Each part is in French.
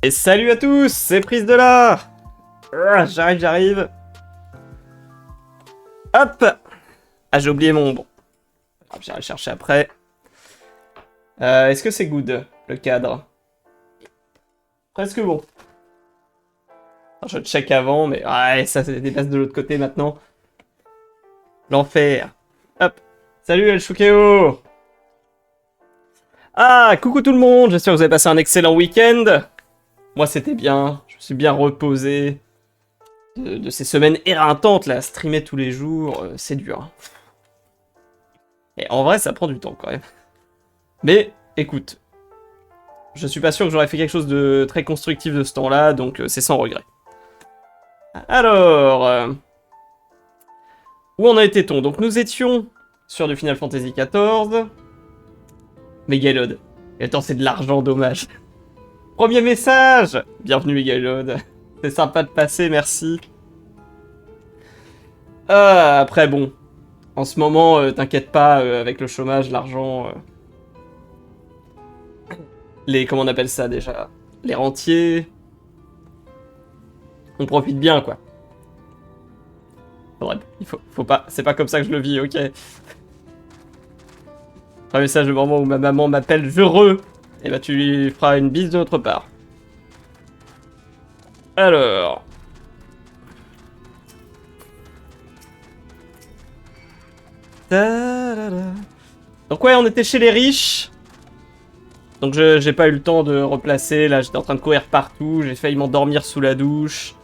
Et salut à tous, c'est Prise de là. J'arrive. Hop. Ah, j'ai oublié mon... Bon, j'irai le chercher après. Est-ce que c'est good, le cadre? Presque bon. Alors, je check avant, mais... Ouais, ça dépasse de l'autre côté maintenant. L'enfer. Hop. Salut, El Shukeo. Ah, coucou tout le monde, j'espère que vous avez passé un excellent week-end. Moi, c'était bien. Je me suis bien reposé. De ces semaines éreintantes, là, streamer tous les jours, c'est dur. Et en vrai, ça prend du temps, quand même. Mais, écoute, je suis pas sûr que j'aurais fait quelque chose de très constructif de ce temps-là, donc c'est sans regret. Alors, où en était-on? Donc nous étions sur du Final Fantasy XIV. Megalod. Et attends, c'est de l'argent, dommage. Premier message! Bienvenue, Megalod. C'est sympa de passer, merci. Après, bon. En ce moment, t'inquiète pas, avec le chômage, l'argent... Comment on appelle ça, déjà? Les rentiers... On profite bien, quoi. Faudrait... faut pas... C'est pas comme ça que je le vis, ok? Un message le moment où ma maman m'appelle heureux. Et bah tu lui feras une bise de notre part. Alors... Donc ouais, on était chez les riches. Donc j'ai pas eu le temps de replacer. Là, j'étais en train de courir partout. J'ai failli m'endormir sous la douche.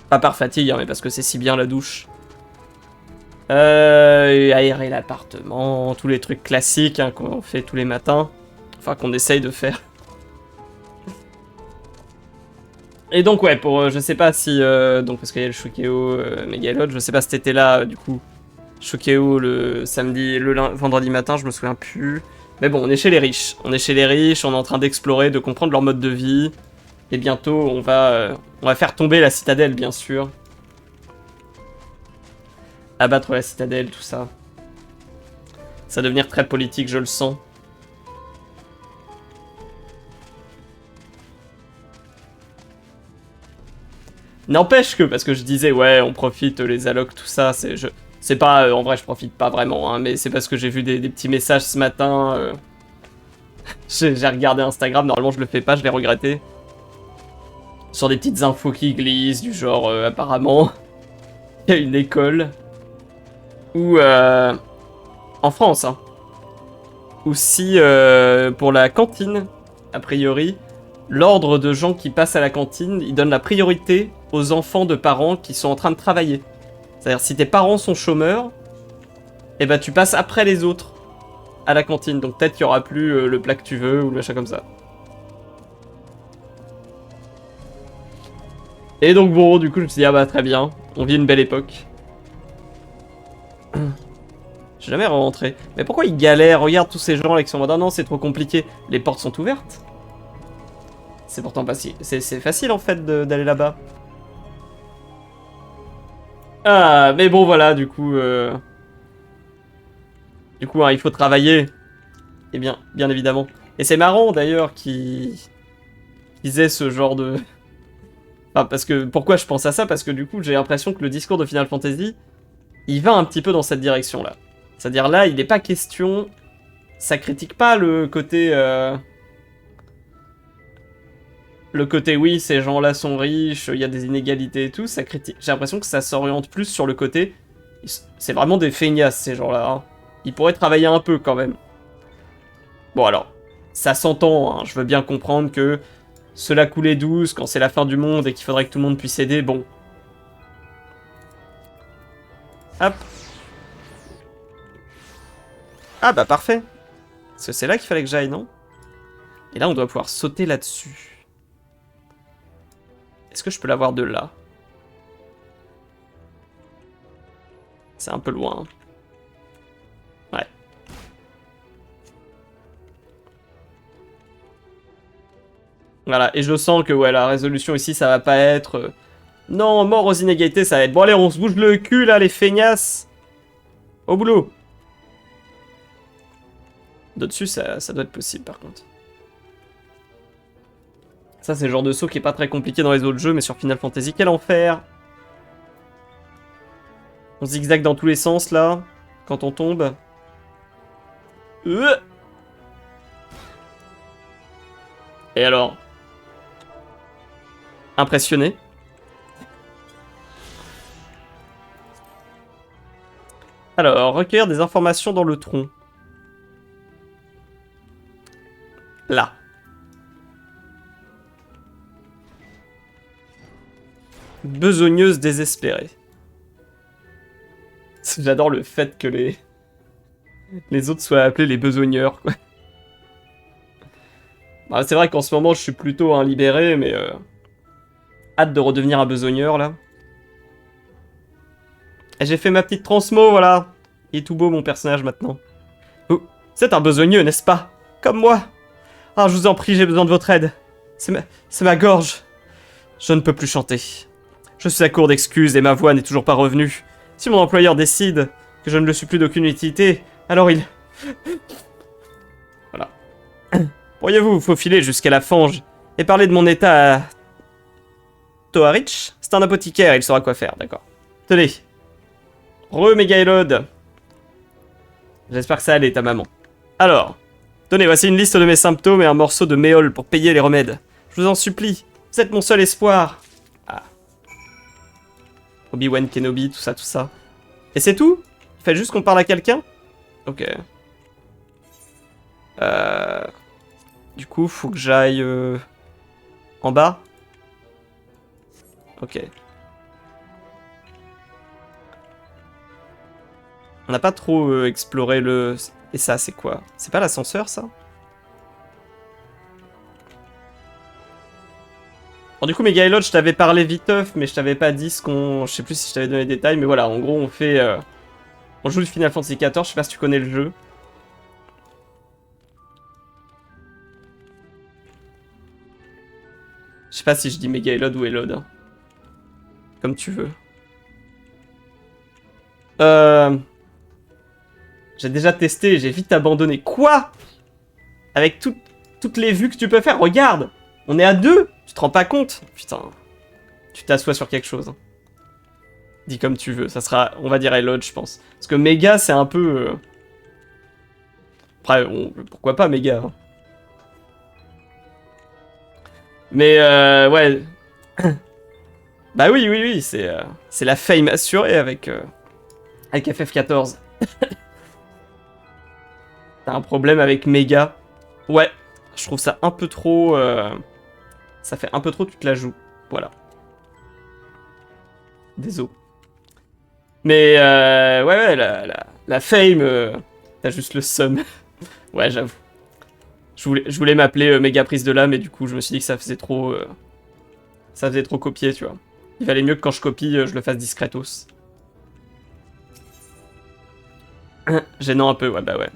Pas par fatigue, hein, mais parce que c'est si bien la douche. Aérer l'appartement, tous les trucs classiques hein, qu'on fait tous les matins. Enfin, qu'on essaye de faire. Et donc, ouais, pour... je sais pas si... donc, parce qu'il y a le Shukeo Megalod, je sais pas si t'étais là, du coup. Shukeo le samedi, vendredi matin, je me souviens plus. Mais bon, on est chez les riches. On est chez les riches, on est en train d'explorer, de comprendre leur mode de vie. Et bientôt, on va faire tomber la citadelle, bien sûr. Abattre la citadelle, tout ça. Ça va devenir très politique, je le sens. N'empêche que, parce que je disais, ouais, on profite, les allocs, tout ça, c'est pas, en vrai, je profite pas vraiment, hein, mais c'est parce que j'ai vu des petits messages ce matin. J'ai regardé Instagram, normalement je le fais pas, je l'ai regretté. Sur des petites infos qui glissent, du genre, apparemment, il y a une école où, en France, hein, où si, pour la cantine, a priori, l'ordre de gens qui passent à la cantine, il donne la priorité aux enfants de parents qui sont en train de travailler. C'est-à-dire, si tes parents sont chômeurs, et bah tu passes après les autres à la cantine. Donc peut-être qu'il n'y aura plus le plat que tu veux ou le machin comme ça. Et donc bon, du coup, je me suis dit, ah bah très bien, on vit une belle époque. Je suis jamais rentré. Mais pourquoi ils galèrent? Regarde tous ces gens là qui sont en mode, ah non, c'est trop compliqué. Les portes sont ouvertes. C'est pourtant pas si... C'est facile en fait d'aller là-bas. Ah, mais bon voilà, du coup... hein, il faut travailler. Et bien évidemment. Et c'est marrant d'ailleurs qu'ils aient ce genre de... Enfin, parce que... Pourquoi je pense à ça? Parce que du coup, j'ai l'impression que le discours de Final Fantasy, il va un petit peu dans cette direction-là. C'est-à-dire là, il n'est pas question... Ça critique pas le côté... Le côté, oui, ces gens-là sont riches, il y a des inégalités et tout, ça critique... J'ai l'impression que ça s'oriente plus sur le côté... C'est vraiment des feignasses, ces gens-là. Hein. Ils pourraient travailler un peu, quand même. Bon, alors, ça s'entend, hein. Je veux bien comprendre que cela coulait douce quand c'est la fin du monde et qu'il faudrait que tout le monde puisse aider, bon. Hop. Ah bah parfait. Parce que c'est là qu'il fallait que j'aille, non? Et là, on doit pouvoir sauter là-dessus. Est-ce que je peux l'avoir de là? C'est un peu loin. Ouais. Voilà, et je sens que ouais, la résolution ici, ça va pas être... Non, mort aux inégalités, ça va être... Bon allez, on se bouge le cul là, les feignasses. Au boulot. De dessus, ça doit être possible par contre. Ça, c'est le genre de saut qui est pas très compliqué dans les autres jeux, mais sur Final Fantasy, quel enfer! On zigzague dans tous les sens, là, quand on tombe. Et alors? Impressionné? Alors, recueillir des informations dans le tronc. Là. Besogneuse désespérée. J'adore le fait que les autres soient appelés les besogneurs, quoi. Bah, c'est vrai qu'en ce moment, je suis plutôt un libéré, mais... hâte de redevenir un besogneur, là. Et j'ai fait ma petite transmo, voilà. Il est tout beau, mon personnage, maintenant. Oh, c'est un besogneux, n'est-ce pas? Comme moi. Ah, je vous en prie, j'ai besoin de votre aide. C'est ma gorge. Je ne peux plus chanter. Je suis à court d'excuses et ma voix n'est toujours pas revenue. Si mon employeur décide que je ne le suis plus d'aucune utilité, alors il... Voilà. Pourriez-vous vous faufiler jusqu'à la fange et parler de mon état à... Toharich? C'est un apothicaire, il saura quoi faire, d'accord. Tenez. Megaelod. J'espère que ça allait, ta maman. Alors, tenez, voici une liste de mes symptômes et un morceau de méol pour payer les remèdes. Je vous en supplie, vous êtes mon seul espoir. Ah. Obi-Wan Kenobi, tout ça, tout ça. Et c'est tout? Il fait juste qu'on parle à quelqu'un? Ok. Du coup, faut que j'aille... en bas? Ok. On n'a pas trop exploré le... Et ça, c'est quoi? C'est pas l'ascenseur, ça? Bon, du coup, Megaelod, je t'avais parlé viteuf, mais je t'avais pas dit ce qu'on... Je sais plus si je t'avais donné les détails, mais voilà, en gros, on fait... On joue le Final Fantasy XIV, je sais pas si tu connais le jeu. Je sais pas si je dis Megaelod ou Elod. Hein. Comme tu veux. J'ai déjà testé et j'ai vite abandonné. Quoi? Avec toutes les vues que tu peux faire, regarde! On est à 2! Tu te rends pas compte? Putain. Tu t'assois sur quelque chose. Dis comme tu veux, ça sera, on va dire Elod, je pense. Parce que Mega, c'est un peu... Après, pourquoi pas Mega hein. Mais ouais... Bah oui, c'est la fame assurée avec FF14. T'as un problème avec Mega. Ouais, je trouve ça un peu trop... Ça fait un peu trop, tu te la joues. Voilà. Désolé. Mais ouais, la fame, t'as juste le seum. Ouais, j'avoue. Je voulais m'appeler méga prise de l'âme, mais du coup, je me suis dit que ça faisait trop copier, tu vois. Il valait mieux que quand je copie, je le fasse discretos. Gênant un peu, ouais, bah ouais.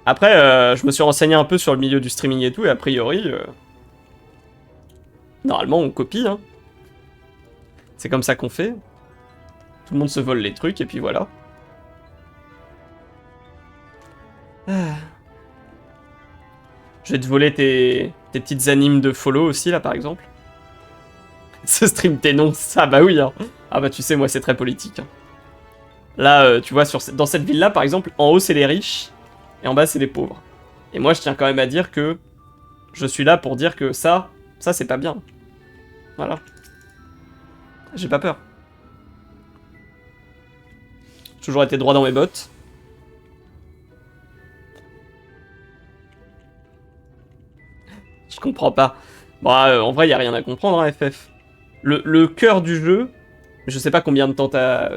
Après, je me suis renseigné un peu sur le milieu du streaming et tout, et a priori... Normalement, on copie, hein. C'est comme ça qu'on fait. Tout le monde se vole les trucs, et puis voilà. Je vais te voler tes petites animes de follow aussi, là, par exemple. Ce stream t'énonce. Ah bah oui, hein. Ah bah tu sais, moi, c'est très politique. Hein. Là, tu vois, dans cette ville-là, par exemple, en haut, c'est les riches, et en bas, c'est les pauvres. Et moi, je tiens quand même à dire que je suis là pour dire que ça c'est pas bien. Voilà. J'ai pas peur. J'ai toujours été droit dans mes bottes. Je comprends pas. Bon, en vrai, y a rien à comprendre, hein, FF. Le cœur du jeu, je sais pas combien de temps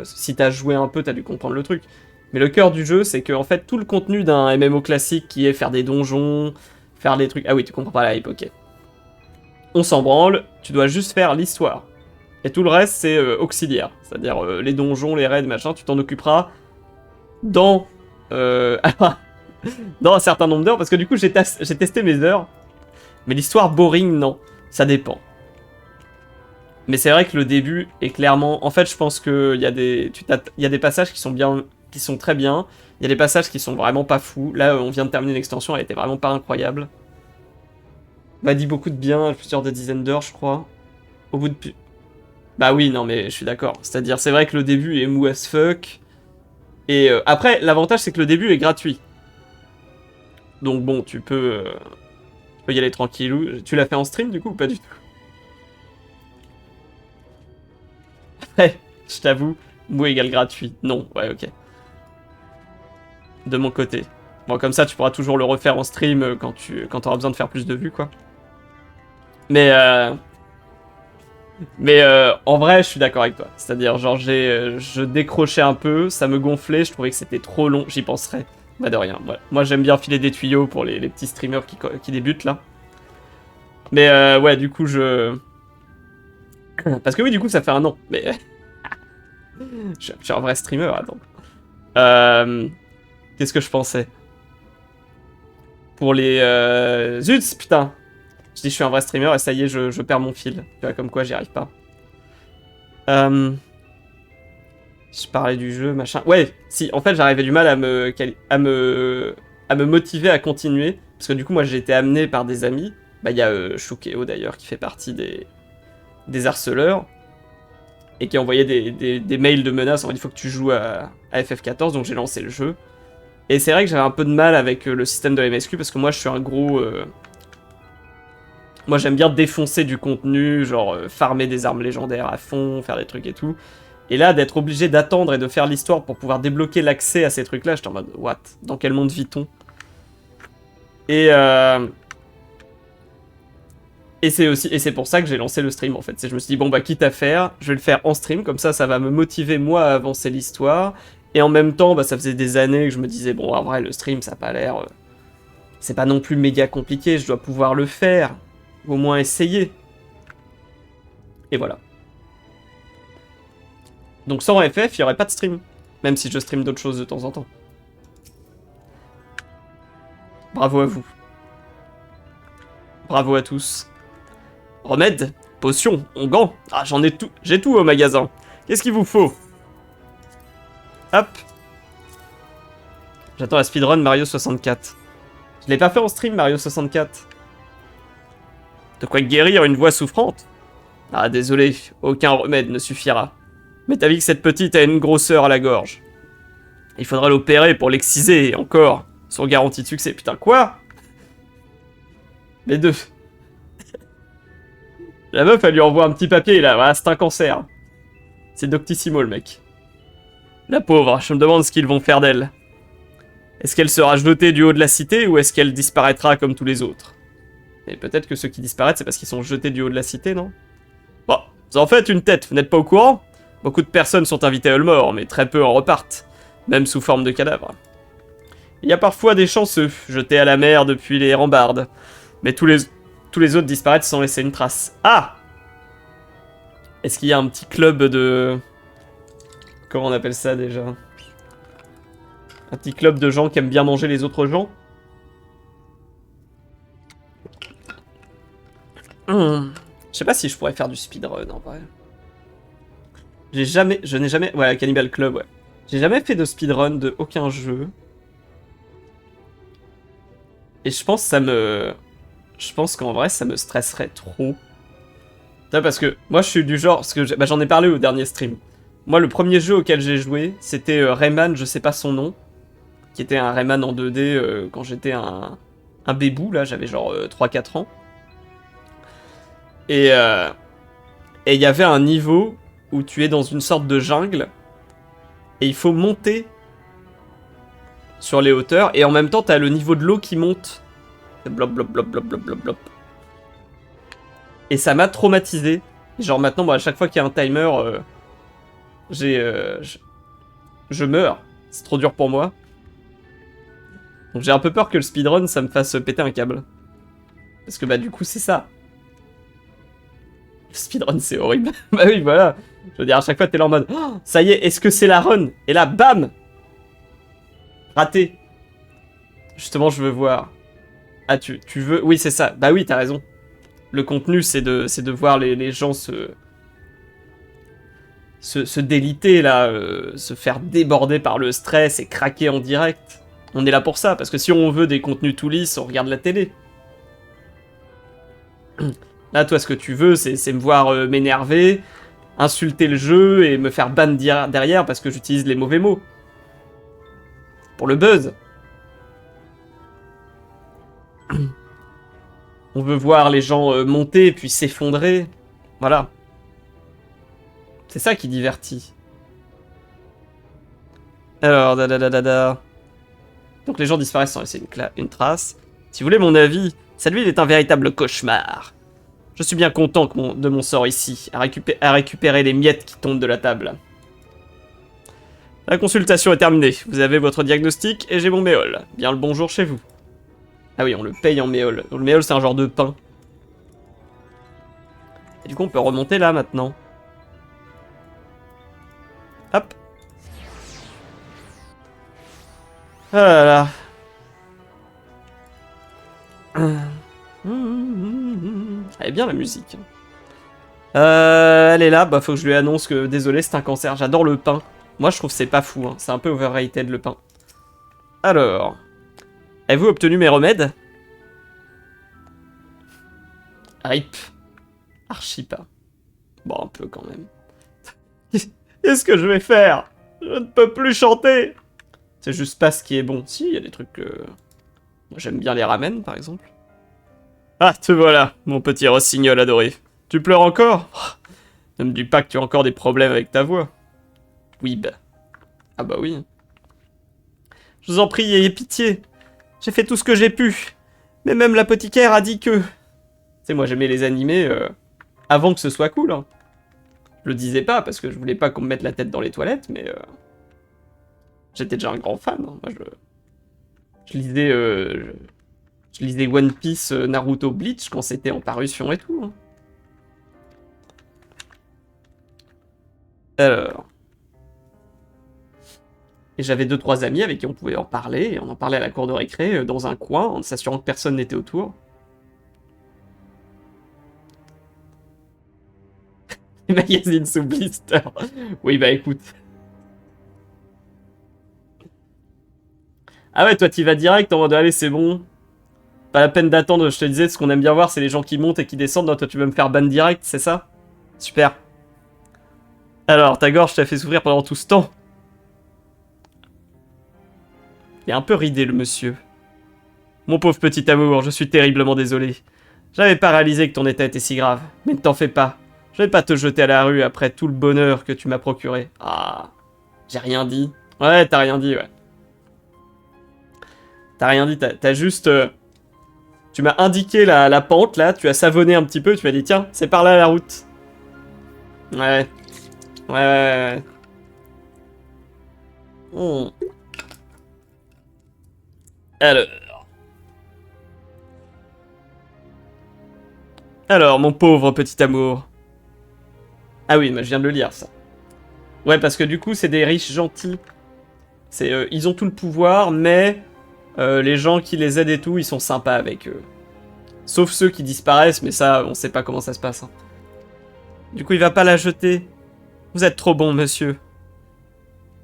si t'as joué un peu, t'as dû comprendre le truc. Mais le cœur du jeu, c'est que en fait, tout le contenu d'un MMO classique qui est faire des donjons, faire des trucs... Ah oui, tu comprends pas la hype, ok. On s'en branle, tu dois juste faire l'histoire. Et tout le reste, c'est auxiliaire. C'est-à-dire les donjons, les raids, machin, tu t'en occuperas dans... dans un certain nombre d'heures, parce que du coup, j'ai testé mes heures. Mais l'histoire boring, non. Ça dépend. Mais c'est vrai que le début est clairement... En fait, je pense qu'il y a des passages qui sont très bien. Il y a des passages qui sont vraiment pas fous. Là, on vient de terminer l'extension, elle était vraiment pas incroyable. m'a dit beaucoup de bien, plusieurs des dizaines d'heures, je crois. Au bout de... Bah oui, non, mais je suis d'accord. C'est-à-dire, c'est vrai que le début est mou as fuck. Et après, l'avantage, c'est que le début est gratuit. Donc bon, tu peux y aller tranquillou. Tu l'as fait en stream, du coup, ou pas du tout? Ouais, je t'avoue, mou égale gratuit. Non, ouais, ok. De mon côté. Bon, comme ça, tu pourras toujours le refaire en stream quand t'auras besoin de faire plus de vues, quoi. Mais, en vrai, je suis d'accord avec toi. C'est-à-dire, genre, je décrochais un peu, ça me gonflait, je trouvais que c'était trop long, j'y penserais. Bah de rien, voilà. Moi, j'aime bien filer des tuyaux pour les petits streamers qui débutent, là. Mais ouais, du coup, Parce que oui, du coup, ça fait un an. Mais je suis un vrai streamer, attends. Qu'est-ce que je pensais? Pour les... Zut, putain. Je dis je suis un vrai streamer et ça y est, je perds mon fil. Tu vois, comme quoi j'y arrive pas. Je parlais du jeu, machin. Ouais, si, en fait, j'arrivais du mal à me motiver à continuer. Parce que du coup, moi, j'ai été amené par des amis. Bah, il y a Shukeo, d'ailleurs, qui fait partie des harceleurs. Et qui envoyait des mails de menaces. En fait, il faut que tu joues à FF14, donc j'ai lancé le jeu. Et c'est vrai que j'avais un peu de mal avec le système de MSQ, parce que moi, je suis un gros... Moi, j'aime bien défoncer du contenu, genre farmer des armes légendaires à fond, faire des trucs et tout. Et là, d'être obligé d'attendre et de faire l'histoire pour pouvoir débloquer l'accès à ces trucs-là, j'étais en mode, what? Dans quel monde vit-on? Et c'est pour ça que j'ai lancé le stream, en fait. Je me suis dit, bon, bah, quitte à faire, je vais le faire en stream, comme ça va me motiver, moi, à avancer l'histoire. Et en même temps, bah, ça faisait des années que je me disais, bon, en vrai, le stream, ça a pas l'air... c'est pas non plus méga compliqué, je dois pouvoir le faire. Au moins essayer. Et voilà. Donc sans FF, il n'y aurait pas de stream. Même si je stream d'autres choses de temps en temps. Bravo à vous. Bravo à tous. Remède, potion, onguent. Ah, j'en ai tout. J'ai tout au magasin. Qu'est-ce qu'il vous faut? Hop. J'attends la speedrun Mario 64. Je l'ai pas fait en stream Mario 64. De quoi guérir une voix souffrante? Ah, désolé, aucun remède ne suffira. Mais t'as vu que cette petite a une grosseur à la gorge. Il faudra l'opérer pour l'exciser, et encore, sans garantie de succès. Putain, quoi? Les deux. La meuf, elle lui envoie un petit papier, là, voilà, c'est un cancer. C'est Doctissimo, le mec. La pauvre, je me demande ce qu'ils vont faire d'elle. Est-ce qu'elle sera jetée du haut de la cité, ou est-ce qu'elle disparaîtra comme tous les autres? Et peut-être que ceux qui disparaissent, c'est parce qu'ils sont jetés du haut de la cité, non? Bon, vous en faites une tête, vous n'êtes pas au courant? Beaucoup de personnes sont invitées à Ulmore, mais très peu en repartent, même sous forme de cadavres. Il y a parfois des chanceux, jetés à la mer depuis les rambardes, mais tous les autres disparaissent sans laisser une trace. Ah! Est-ce qu'il y a un petit club de... Comment on appelle ça déjà? Un petit club de gens qui aiment bien manger les autres gens? Je sais pas si je pourrais faire du speedrun en vrai. Je n'ai jamais... Ouais, Cannibal Club, ouais. J'ai jamais fait de speedrun de aucun jeu. Et je pense que je pense qu'en vrai, ça me stresserait trop. Parce que moi, je suis du genre... Parce que j'en ai parlé au dernier stream. Moi, le premier jeu auquel j'ai joué, c'était Rayman, je sais pas son nom. Qui était un Rayman en 2D quand j'étais un bébou, là. J'avais genre 3-4 ans. Et il y avait un niveau où tu es dans une sorte de jungle. Et il faut monter sur les hauteurs. Et en même temps, t'as le niveau de l'eau qui monte. Blop, blop, blop, blop, blop, blop, blop. Et ça m'a traumatisé. Genre maintenant, bon, à chaque fois qu'il y a un timer, je meurs. C'est trop dur pour moi. Donc j'ai un peu peur que le speedrun, ça me fasse péter un câble. Parce que bah du coup, c'est ça. Le speedrun, c'est horrible. Bah oui, voilà. Je veux dire, à chaque fois, t'es là en mode, oh, ça y est, est-ce que c'est la run? Et là, bam! Raté. Justement, je veux voir. Ah, tu veux... Oui, c'est ça. Bah oui, t'as raison. Le contenu, c'est de voir les gens se déliter, là, se faire déborder par le stress et craquer en direct. On est là pour ça, parce que si on veut des contenus tout lisses, on regarde la télé. Là, toi, ce que tu veux, c'est me voir m'énerver, insulter le jeu et me faire ban derrière parce que j'utilise les mauvais mots. Pour le buzz. On veut voir les gens monter puis s'effondrer. Voilà. C'est ça qui divertit. Alors, donc les gens disparaissent sans laisser une trace. Si vous voulez mon avis, cette ville est un véritable cauchemar. Je suis bien content de mon sort ici, à récupérer les miettes qui tombent de la table. La consultation est terminée. Vous avez votre diagnostic et j'ai mon méol. Bien le bonjour chez vous. Ah oui, on le paye en méol. Le méol, c'est un genre de pain. Et du coup, on peut remonter là, maintenant. Hop. Ah là là. Elle est bien, la musique. Elle est là. Bah, faut que je lui annonce que, désolé, c'est un cancer. J'adore le pain. Moi, je trouve que c'est pas fou. Hein. C'est un peu overrated, le pain. Alors... Avez-vous obtenu mes remèdes? RIP. Archi pas. Bon, un peu quand même. Qu'est-ce que je vais faire? Je ne peux plus chanter. C'est juste pas ce qui est bon. Si, il y a des trucs que... Moi, j'aime bien les ramen, par exemple. Ah, te voilà, mon petit rossignol adoré. Tu pleures encore? Ne me dis pas que tu as encore des problèmes avec ta voix. Oui, bah. Ah bah oui. Je vous en prie, ayez pitié. J'ai fait tout ce que j'ai pu. Mais même l'apothicaire a dit que... Tu sais, moi j'aimais les animés avant que ce soit cool. Hein. Je le disais pas parce que je voulais pas qu'on me mette la tête dans les toilettes, mais... J'étais déjà un grand fan. Hein. Moi je lisais... Je lisais One Piece, Naruto, Bleach quand c'était en parution et tout. Hein. Alors... Et j'avais 2-3 amis avec qui on pouvait en parler, et on en parlait à la cour de récré, dans un coin, en s'assurant que personne n'était autour. Les magazines sous blister. Oui, bah écoute. Ah ouais, toi t'y vas direct en mode, allez, c'est bon. Pas la peine d'attendre, je te disais, ce qu'on aime bien voir, c'est les gens qui montent et qui descendent. Non, toi tu veux me faire ban direct, c'est ça? Super. Alors, ta gorge t'a fait souffrir pendant tout ce temps. Il est un peu ridé, le monsieur. Mon pauvre petit amour, je suis terriblement désolé. J'avais pas réalisé que ton état était si grave. Mais ne t'en fais pas. Je vais pas te jeter à la rue après tout le bonheur que tu m'as procuré. Ah, j'ai rien dit. Ouais, t'as rien dit, ouais. T'as rien dit, t'as juste... tu m'as indiqué la pente, là, tu as savonné un petit peu, tu m'as dit, tiens, c'est par là la route. Ouais. Ouais. Hmm. Alors, mon pauvre petit amour. Ah oui, mais je viens de le lire, ça. Ouais, parce que du coup, c'est des riches gentils. Ils ont tout le pouvoir, mais les gens qui les aident et tout, ils sont sympas avec eux. Sauf ceux qui disparaissent, mais ça, on sait pas comment ça se passe. Hein. Du coup, il va pas la jeter. Vous êtes trop bon, monsieur.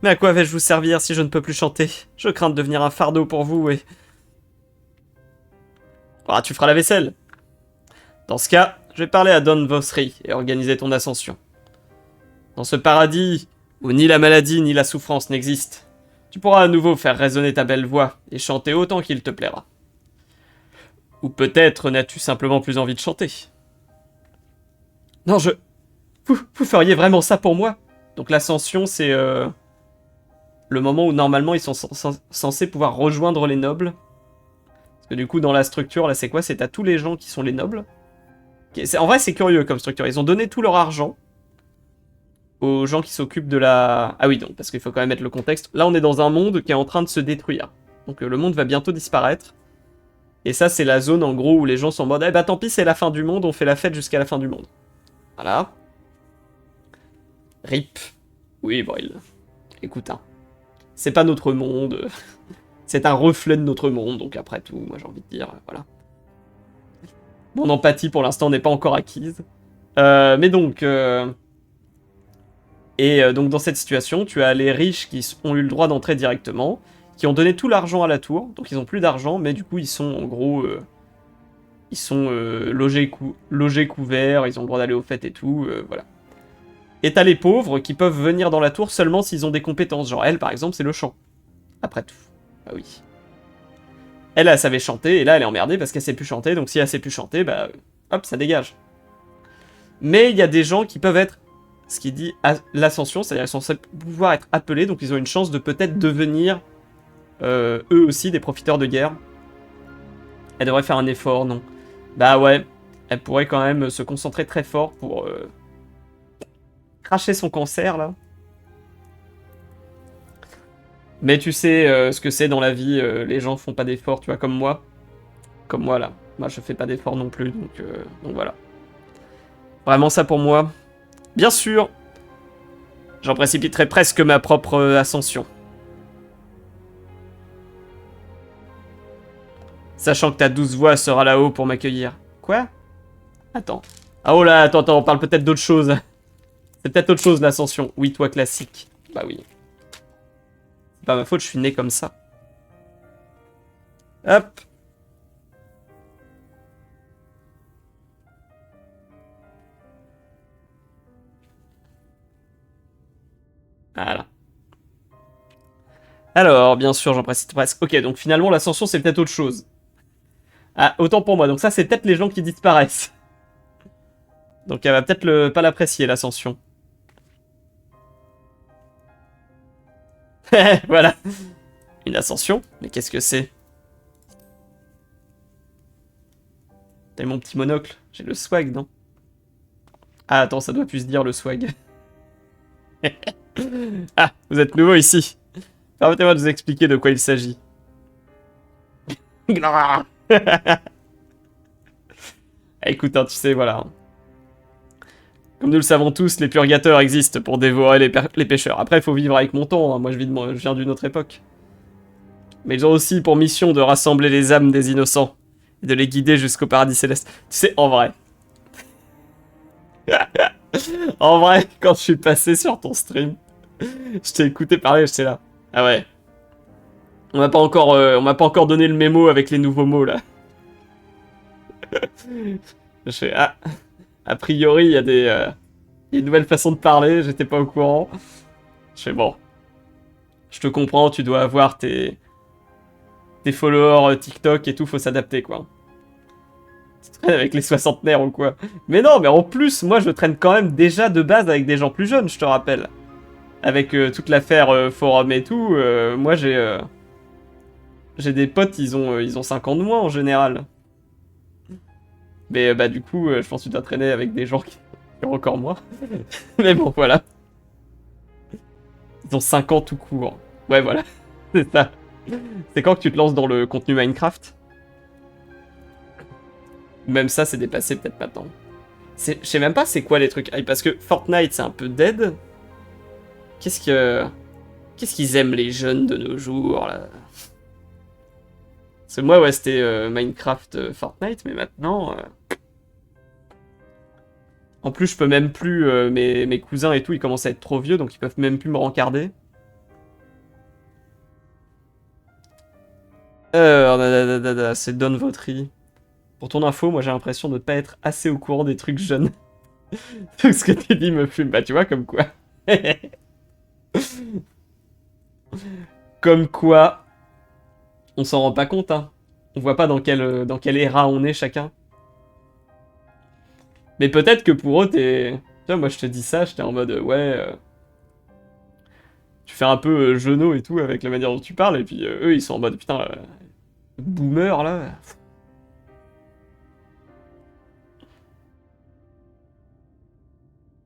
Mais à quoi vais-je vous servir si je ne peux plus chanter? Je crains de devenir un fardeau pour vous et... Ah, tu feras la vaisselle. Dans ce cas, je vais parler à Don Vosri et organiser ton ascension. Dans ce paradis où ni la maladie ni la souffrance n'existent, tu pourras à nouveau faire résonner ta belle voix et chanter autant qu'il te plaira. Ou peut-être n'as-tu simplement plus envie de chanter. Non, vous feriez vraiment ça pour moi? Donc l'ascension, c'est le moment où normalement ils sont censés pouvoir rejoindre les nobles. Parce que du coup, dans la structure, là, c'est quoi? C'est à tous les gens qui sont les nobles. En vrai, c'est curieux comme structure. Ils ont donné tout leur argent aux gens qui s'occupent de la... Ah oui, donc, parce qu'il faut quand même mettre le contexte. Là, on est dans un monde qui est en train de se détruire. Donc le monde va bientôt disparaître. Et ça, c'est la zone, en gros, où les gens sont en mode « Eh bah tant pis, c'est la fin du monde, on fait la fête jusqu'à la fin du monde. » Voilà. RIP. Oui, bon, écoute, hein. C'est pas notre monde. C'est un reflet de notre monde, donc après tout, moi j'ai envie de dire, voilà. Mon empathie, pour l'instant, n'est pas encore acquise. Mais donc... donc dans cette situation, tu as les riches qui ont eu le droit d'entrer directement, qui ont donné tout l'argent à la tour, donc ils ont plus d'argent, mais du coup ils sont en gros Ils sont logés, couverts, ils ont le droit d'aller aux fêtes et tout, voilà. Et t'as les pauvres qui peuvent venir dans la tour seulement s'ils ont des compétences. Genre elle, par exemple, c'est le chant. Après tout. Ah oui. Elle savait chanter, et là, elle est emmerdée parce qu'elle sait plus chanter. Donc si elle sait plus chanter, bah, hop, ça dégage. Mais il y a des gens qui peuvent être, ce qui dit l'ascension, c'est-à-dire ils sont censés pouvoir être appelés, donc ils ont une chance de peut-être devenir, eux aussi, des profiteurs de guerre. Elle devrait faire un effort, non? Bah ouais, elle pourrait quand même se concentrer très fort pour cracher son cancer, là. Mais tu sais ce que c'est dans la vie, les gens font pas d'efforts, tu vois, comme moi. Comme moi, là. Moi, je fais pas d'efforts non plus, donc voilà. Vraiment ça pour moi. Bien sûr, j'en précipiterai presque ma propre ascension. Sachant que ta douce voix sera là-haut pour m'accueillir. Quoi? Attends. Ah oh là, attends, on parle peut-être d'autre chose. C'est peut-être autre chose l'ascension. Oui, toi classique. Bah oui. C'est pas ma faute, je suis né comme ça. Hop. Voilà. Alors, bien sûr, j'en précise presque. Ok, donc finalement, l'ascension, c'est peut-être autre chose. Ah, autant pour moi. Donc ça, c'est peut-être les gens qui disparaissent. Donc elle va peut-être pas l'apprécier, l'ascension. Voilà. Une ascension? Mais qu'est-ce que c'est? T'as mon petit monocle. J'ai le swag, non? Ah, attends, ça doit plus se dire le swag. Ah, vous êtes nouveau ici. Permettez-moi de vous expliquer de quoi il s'agit. Écoute, hein, tu sais, voilà. Comme nous le savons tous, les purgateurs existent pour dévorer les pêcheurs. Après, il faut vivre avec mon temps, hein. Moi, je viens d'une autre époque. Mais ils ont aussi pour mission de rassembler les âmes des innocents et de les guider jusqu'au paradis céleste. Tu sais, en vrai. En vrai, quand je suis passé sur ton stream, je t'ai écouté parler, j'étais là. Ah ouais. On m'a pas encore donné le mémo avec les nouveaux mots, là. Je fais, ah, a priori, il y a une nouvelle façon de parler, j'étais pas au courant. Je fais, bon. Je te comprends, tu dois avoir tes followers TikTok et tout, faut s'adapter, quoi. Tu traînes avec les soixantenaires ou quoi. Mais non, mais en plus, moi, je traîne quand même déjà de base avec des gens plus jeunes, je te rappelle. Avec toute l'affaire forum et tout, moi, j'ai des potes, ils ont 5 ans de moins, en général. Mais bah, du coup, je pense que tu dois traîner avec des gens qui ont encore moins. Mais bon, voilà. Ils ont 5 ans tout court. Ouais, voilà. C'est ça. C'est quand que tu te lances dans le contenu Minecraft? Même ça, c'est dépassé peut-être maintenant. Je sais même pas c'est quoi les trucs. Parce que Fortnite, c'est un peu dead. Qu'est-ce qu'ils aiment les jeunes de nos jours, là? Parce que moi, ouais, c'était Minecraft, Fortnite, mais maintenant... En plus, je peux même plus... mes cousins et tout, ils commencent à être trop vieux, donc ils peuvent même plus me rencarder. C'est Don Vautry. Pour ton info, moi j'ai l'impression de ne pas être assez au courant des trucs jeunes. Tout ce que tu dis me fume. Bah tu vois, comme quoi. Comme quoi. On s'en rend pas compte, hein. On voit pas dans quel éra on est chacun. Mais peut-être que pour eux, t'es... Tu vois, moi je te dis ça, j'étais en mode, ouais... tu fais un peu genou et tout avec la manière dont tu parles, et puis eux ils sont en mode, putain, boomer là...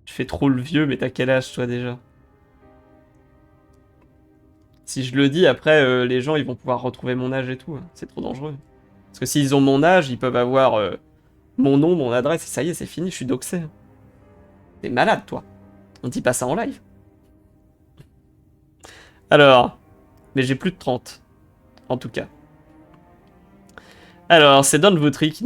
Tu fais trop le vieux, mais t'as quel âge toi déjà? Si je le dis, après, les gens ils vont pouvoir retrouver mon âge et tout. Hein. C'est trop dangereux. Parce que s'ils ont mon âge, ils peuvent avoir mon nom, mon adresse, et ça y est, c'est fini, je suis doxé. Hein. T'es malade, toi. On dit pas ça en live. Alors, mais j'ai plus de 30. En tout cas. Alors, c'est Don Vautry qui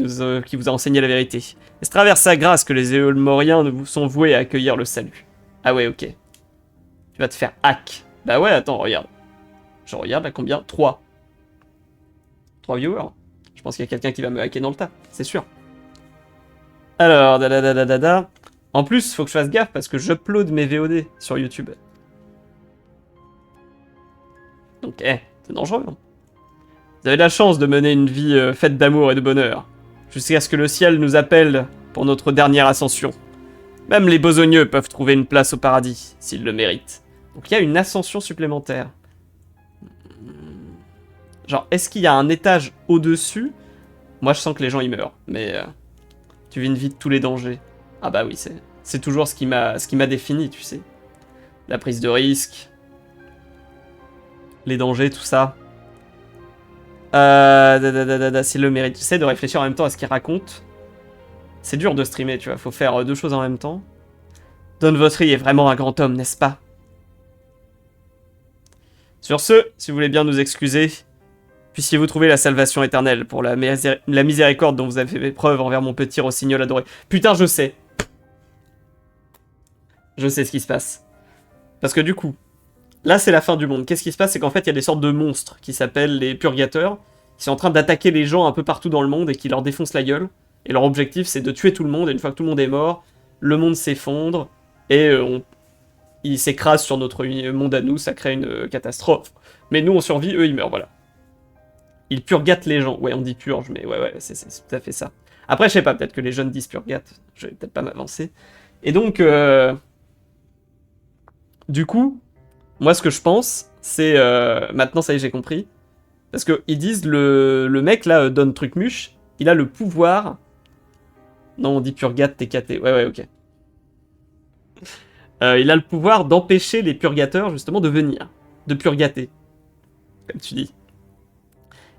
vous a enseigné la vérité. Et c'est à travers sa grâce que les Éolmoriens sont voués à accueillir le salut. Ah ouais, ok. Tu vas te faire hack. Bah ouais, attends, regarde. Je regarde à combien? 3. 3 viewers. Je pense qu'il y a quelqu'un qui va me hacker dans le tas, c'est sûr. Alors, da. En plus, faut que je fasse gaffe parce que j'upload mes VOD sur YouTube. Donc, c'est dangereux. Hein. Vous avez la chance de mener une vie faite d'amour et de bonheur, jusqu'à ce que le ciel nous appelle pour notre dernière ascension. Même les besogneux peuvent trouver une place au paradis, s'ils le méritent. Donc il y a une ascension supplémentaire. Genre, est-ce qu'il y a un étage au-dessus? Moi, je sens que les gens y meurent, mais tu vis une vie de tous les dangers. Ah bah oui, c'est toujours ce qui m'a défini, tu sais. La prise de risque, les dangers, tout ça. S'il le mérite. J'essaie de réfléchir en même temps à ce qu'il raconte. C'est dur de streamer, tu vois, faut faire deux choses en même temps. Don Votry est vraiment un grand homme, n'est-ce pas? Sur ce, si vous voulez bien nous excuser, puissiez-vous trouver la salvation éternelle pour la miséricorde dont vous avez fait preuve envers mon petit rossignol adoré. Putain, je sais. Je sais ce qui se passe. Parce que du coup, là c'est la fin du monde. Qu'est-ce qui se passe? C'est qu'en fait, il y a des sortes de monstres qui s'appellent les purgateurs, qui sont en train d'attaquer les gens un peu partout dans le monde et qui leur défoncent la gueule. Et leur objectif, c'est de tuer tout le monde, et une fois que tout le monde est mort, le monde s'effondre, et il s'écrase sur notre monde à nous, ça crée une catastrophe. Mais nous, on survit, eux, ils meurent, voilà. Ils purgatent les gens. Ouais, on dit purge, mais ouais, c'est tout à fait ça. Après, je sais pas, peut-être que les jeunes disent purgate, je vais peut-être pas m'avancer. Et donc, du coup, moi, ce que je pense, c'est... maintenant, ça y est, j'ai compris. Parce qu'ils disent, le mec, là, Don Trucmuche, il a le pouvoir... Non, on dit purgate, TKT. Ouais, ok. Il a le pouvoir d'empêcher les purgateurs, justement, de venir. De purgater. Comme tu dis.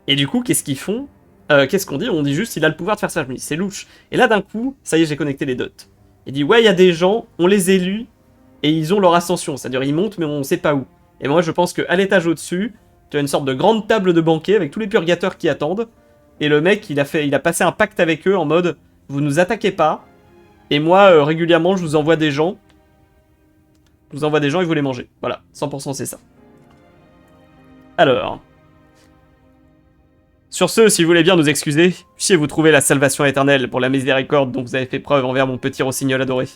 Et du coup, qu'est-ce qu'ils font? Qu'est-ce qu'on dit? On dit juste, il a le pouvoir de faire ça. Je me dis, c'est louche. Et là, d'un coup, ça y est, j'ai connecté les dots. Il dit, ouais, il y a des gens, on les élue, et ils ont leur ascension. C'est-à-dire, ils montent, mais on sait pas où. Et moi, je pense qu'à l'étage au-dessus, tu as une sorte de grande table de banquet avec tous les purgateurs qui attendent. Et le mec, il a passé un pacte avec eux en mode, vous nous attaquez pas. Et moi, régulièrement, je vous envoie des gens. Je vous envoie des gens et vous les mangez. Voilà, 100% c'est ça. Alors. Sur ce, si vous voulez bien nous excuser, puissiez-vous trouver la salvation éternelle pour la miséricorde dont vous avez fait preuve envers mon petit rossignol adoré.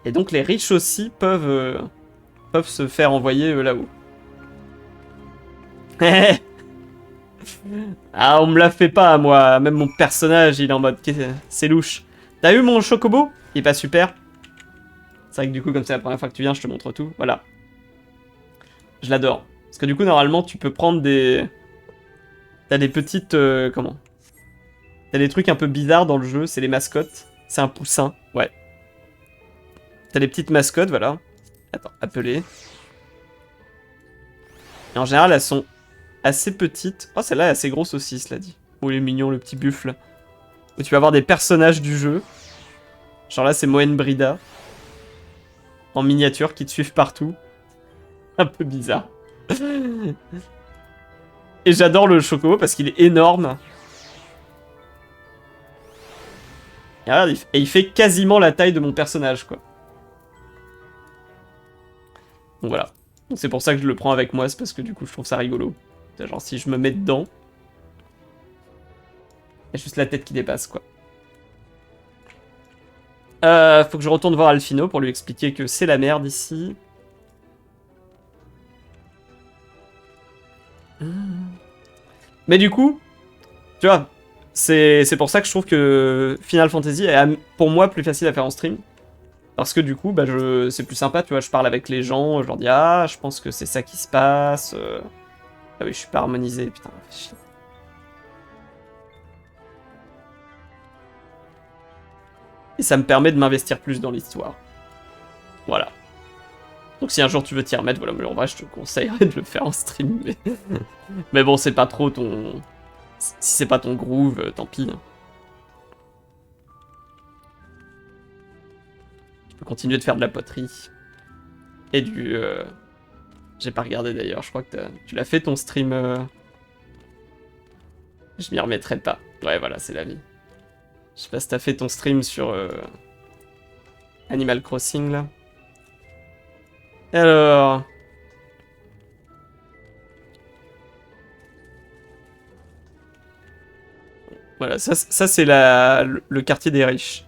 Et donc les riches aussi peuvent se faire envoyer là-haut. Ah, on me la fait pas, moi. Même mon personnage, il est en mode... C'est louche. T'as eu mon chocobo? Il est pas super. C'est vrai que du coup, comme c'est la première fois que tu viens, je te montre tout. Voilà. Je l'adore. Parce que du coup, normalement, tu peux prendre des... T'as des petites... comment? T'as des trucs un peu bizarres dans le jeu, c'est les mascottes. C'est un poussin, ouais. T'as des petites mascottes, voilà. Attends, appeler. Et en général, elles sont assez petites. Oh, celle-là est assez grosse aussi, cela dit. Oh, il est mignon, le petit buffle. Où tu vas avoir des personnages du jeu. Genre là, c'est Moen Brida. En miniature, qui te suivent partout. Un peu bizarre. Et j'adore le chocobo parce qu'il est énorme. Et regarde, il fait quasiment la taille de mon personnage, quoi. Donc voilà. Donc c'est pour ça que je le prends avec moi, c'est parce que du coup je trouve ça rigolo. Genre si je me mets dedans, il y a juste la tête qui dépasse, quoi. Faut que je retourne voir Alphino pour lui expliquer que c'est la merde ici. Mais du coup, tu vois, c'est pour ça que je trouve que Final Fantasy est pour moi plus facile à faire en stream. Parce que du coup, bah, c'est plus sympa, tu vois, je parle avec les gens, je leur dis « Ah, je pense que c'est ça qui se passe. Ah oui, je suis pas harmonisé, putain, fais chier. Et ça me permet de m'investir plus dans l'histoire. Voilà. Donc si un jour tu veux t'y remettre, voilà, mais en vrai, je te conseillerais de le faire en stream. Mais bon, c'est pas trop ton... Si c'est pas ton groove, tant pis. Tu peux continuer de faire de la poterie. Et du... J'ai pas regardé d'ailleurs, je crois que tu l'as fait ton stream... Je m'y remettrai pas. Ouais, voilà, c'est la vie. Je sais pas si t'as fait ton stream sur... Animal Crossing, là. Alors... Voilà, ça c'est le quartier des riches.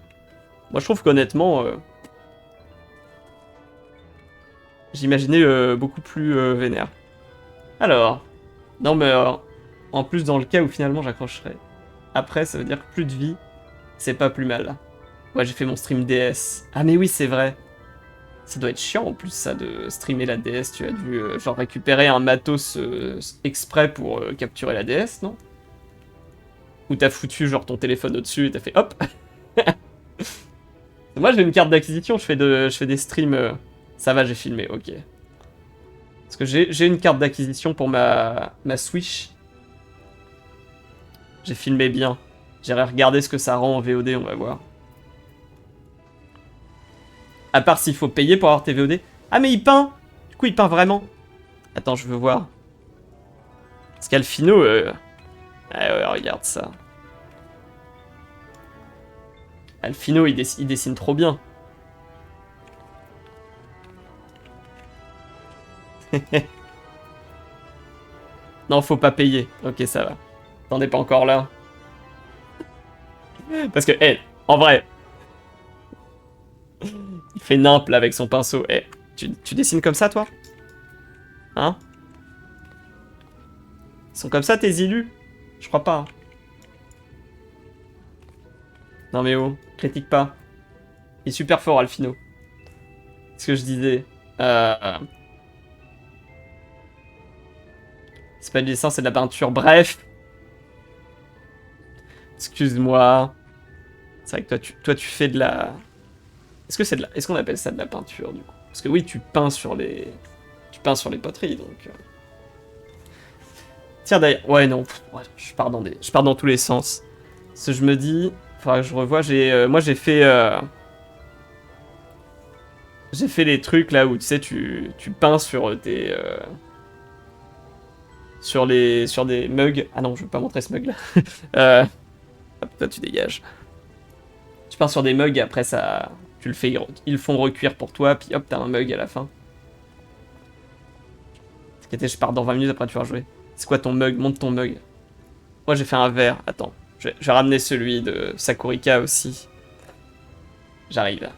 Moi je trouve qu'honnêtement, j'imaginais beaucoup plus vénère. Alors, non mais en plus dans le cas où finalement j'accrocherai. Après ça veut dire que plus de vie, c'est pas plus mal. Ouais j'ai fait mon stream DS. Ah mais oui c'est vrai. Ça doit être chiant en plus ça de streamer la DS. Tu as dû genre récupérer un matos exprès pour capturer la DS, non? Ou t'as foutu genre ton téléphone au-dessus et t'as fait hop. Moi j'ai une carte d'acquisition, je fais des streams. Ça va, j'ai filmé, ok. Parce que j'ai une carte d'acquisition pour ma Switch. J'ai filmé bien. J'irai regarder ce que ça rend en VOD, on va voir. À part s'il faut payer pour avoir tes VOD. Ah mais il peint. Du coup il peint vraiment. Attends, je veux voir. Parce qu'Alfino... Ah ouais, regarde ça. Alfino, il dessine trop bien. Non, faut pas payer. Ok, ça va. T'en es pas encore là. Parce que, en vrai... Il fait nimple avec son pinceau. Tu dessines comme ça, toi? Hein? Ils sont comme ça, tes élus? Je crois pas. Non mais oh, critique pas. Il est super fort, Alfino. Ce que je disais. C'est pas du dessin, c'est de la peinture. Bref. Excuse-moi. C'est vrai que toi tu fais de la... Est-ce qu'on appelle ça de la peinture, du coup? Parce que oui, tu peins sur les... Tu peins sur les poteries, donc... Tiens, d'ailleurs... Ouais, non. Je pars dans tous les sens. Parce que je me dis... Faudra que je revoie. Moi, j'ai fait... J'ai fait les trucs, là, où, tu sais, tu peins sur tes... Sur des mugs. Ah non, je veux pas montrer ce mug, là. Hop, toi, tu dégages. Tu peins sur des mugs, et après, ça... Tu le fais... Ils le font recuire pour toi, puis hop, t'as un mug à la fin. Je pars dans 20 minutes, après tu vas rejouer. C'est quoi ton mug? Montre ton mug. Moi j'ai fait un verre. Attends. Je vais ramener celui de Sakurika aussi. J'arrive.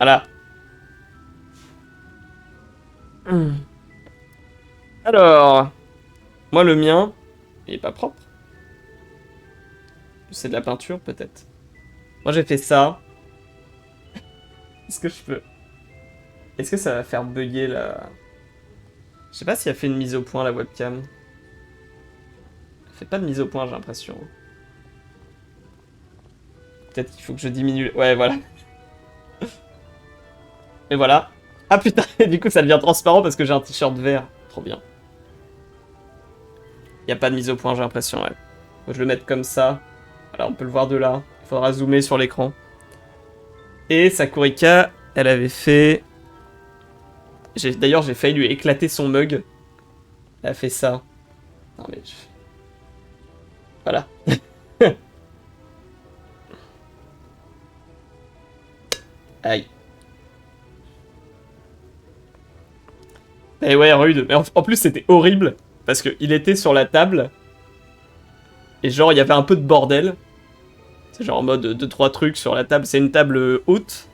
Voilà. Alors, moi le mien, il est pas propre. C'est de la peinture peut-être. Moi j'ai fait ça. Est-ce que je peux... Est-ce que ça va faire bugger la... Je sais pas s'il a fait une mise au point la webcam. Elle fait pas de mise au point j'ai l'impression. Peut-être qu'il faut que je diminue... Ouais voilà. Et voilà. Ah putain, du coup ça devient transparent parce que j'ai un t-shirt vert. Trop bien. Y a pas de mise au point j'ai l'impression, ouais. Faut que je le mette comme ça. Voilà, on peut le voir de là. Il faudra zoomer sur l'écran. Et Sakurika, elle avait fait... D'ailleurs, j'ai failli lui éclater son mug. Elle a fait ça. Non mais... Voilà. Aïe. Et ouais, rude. Mais en plus, c'était horrible. Parce qu'il était sur la table. Et genre, il y avait un peu de bordel. C'est genre en mode 2-3 trucs sur la table. C'est une table haute.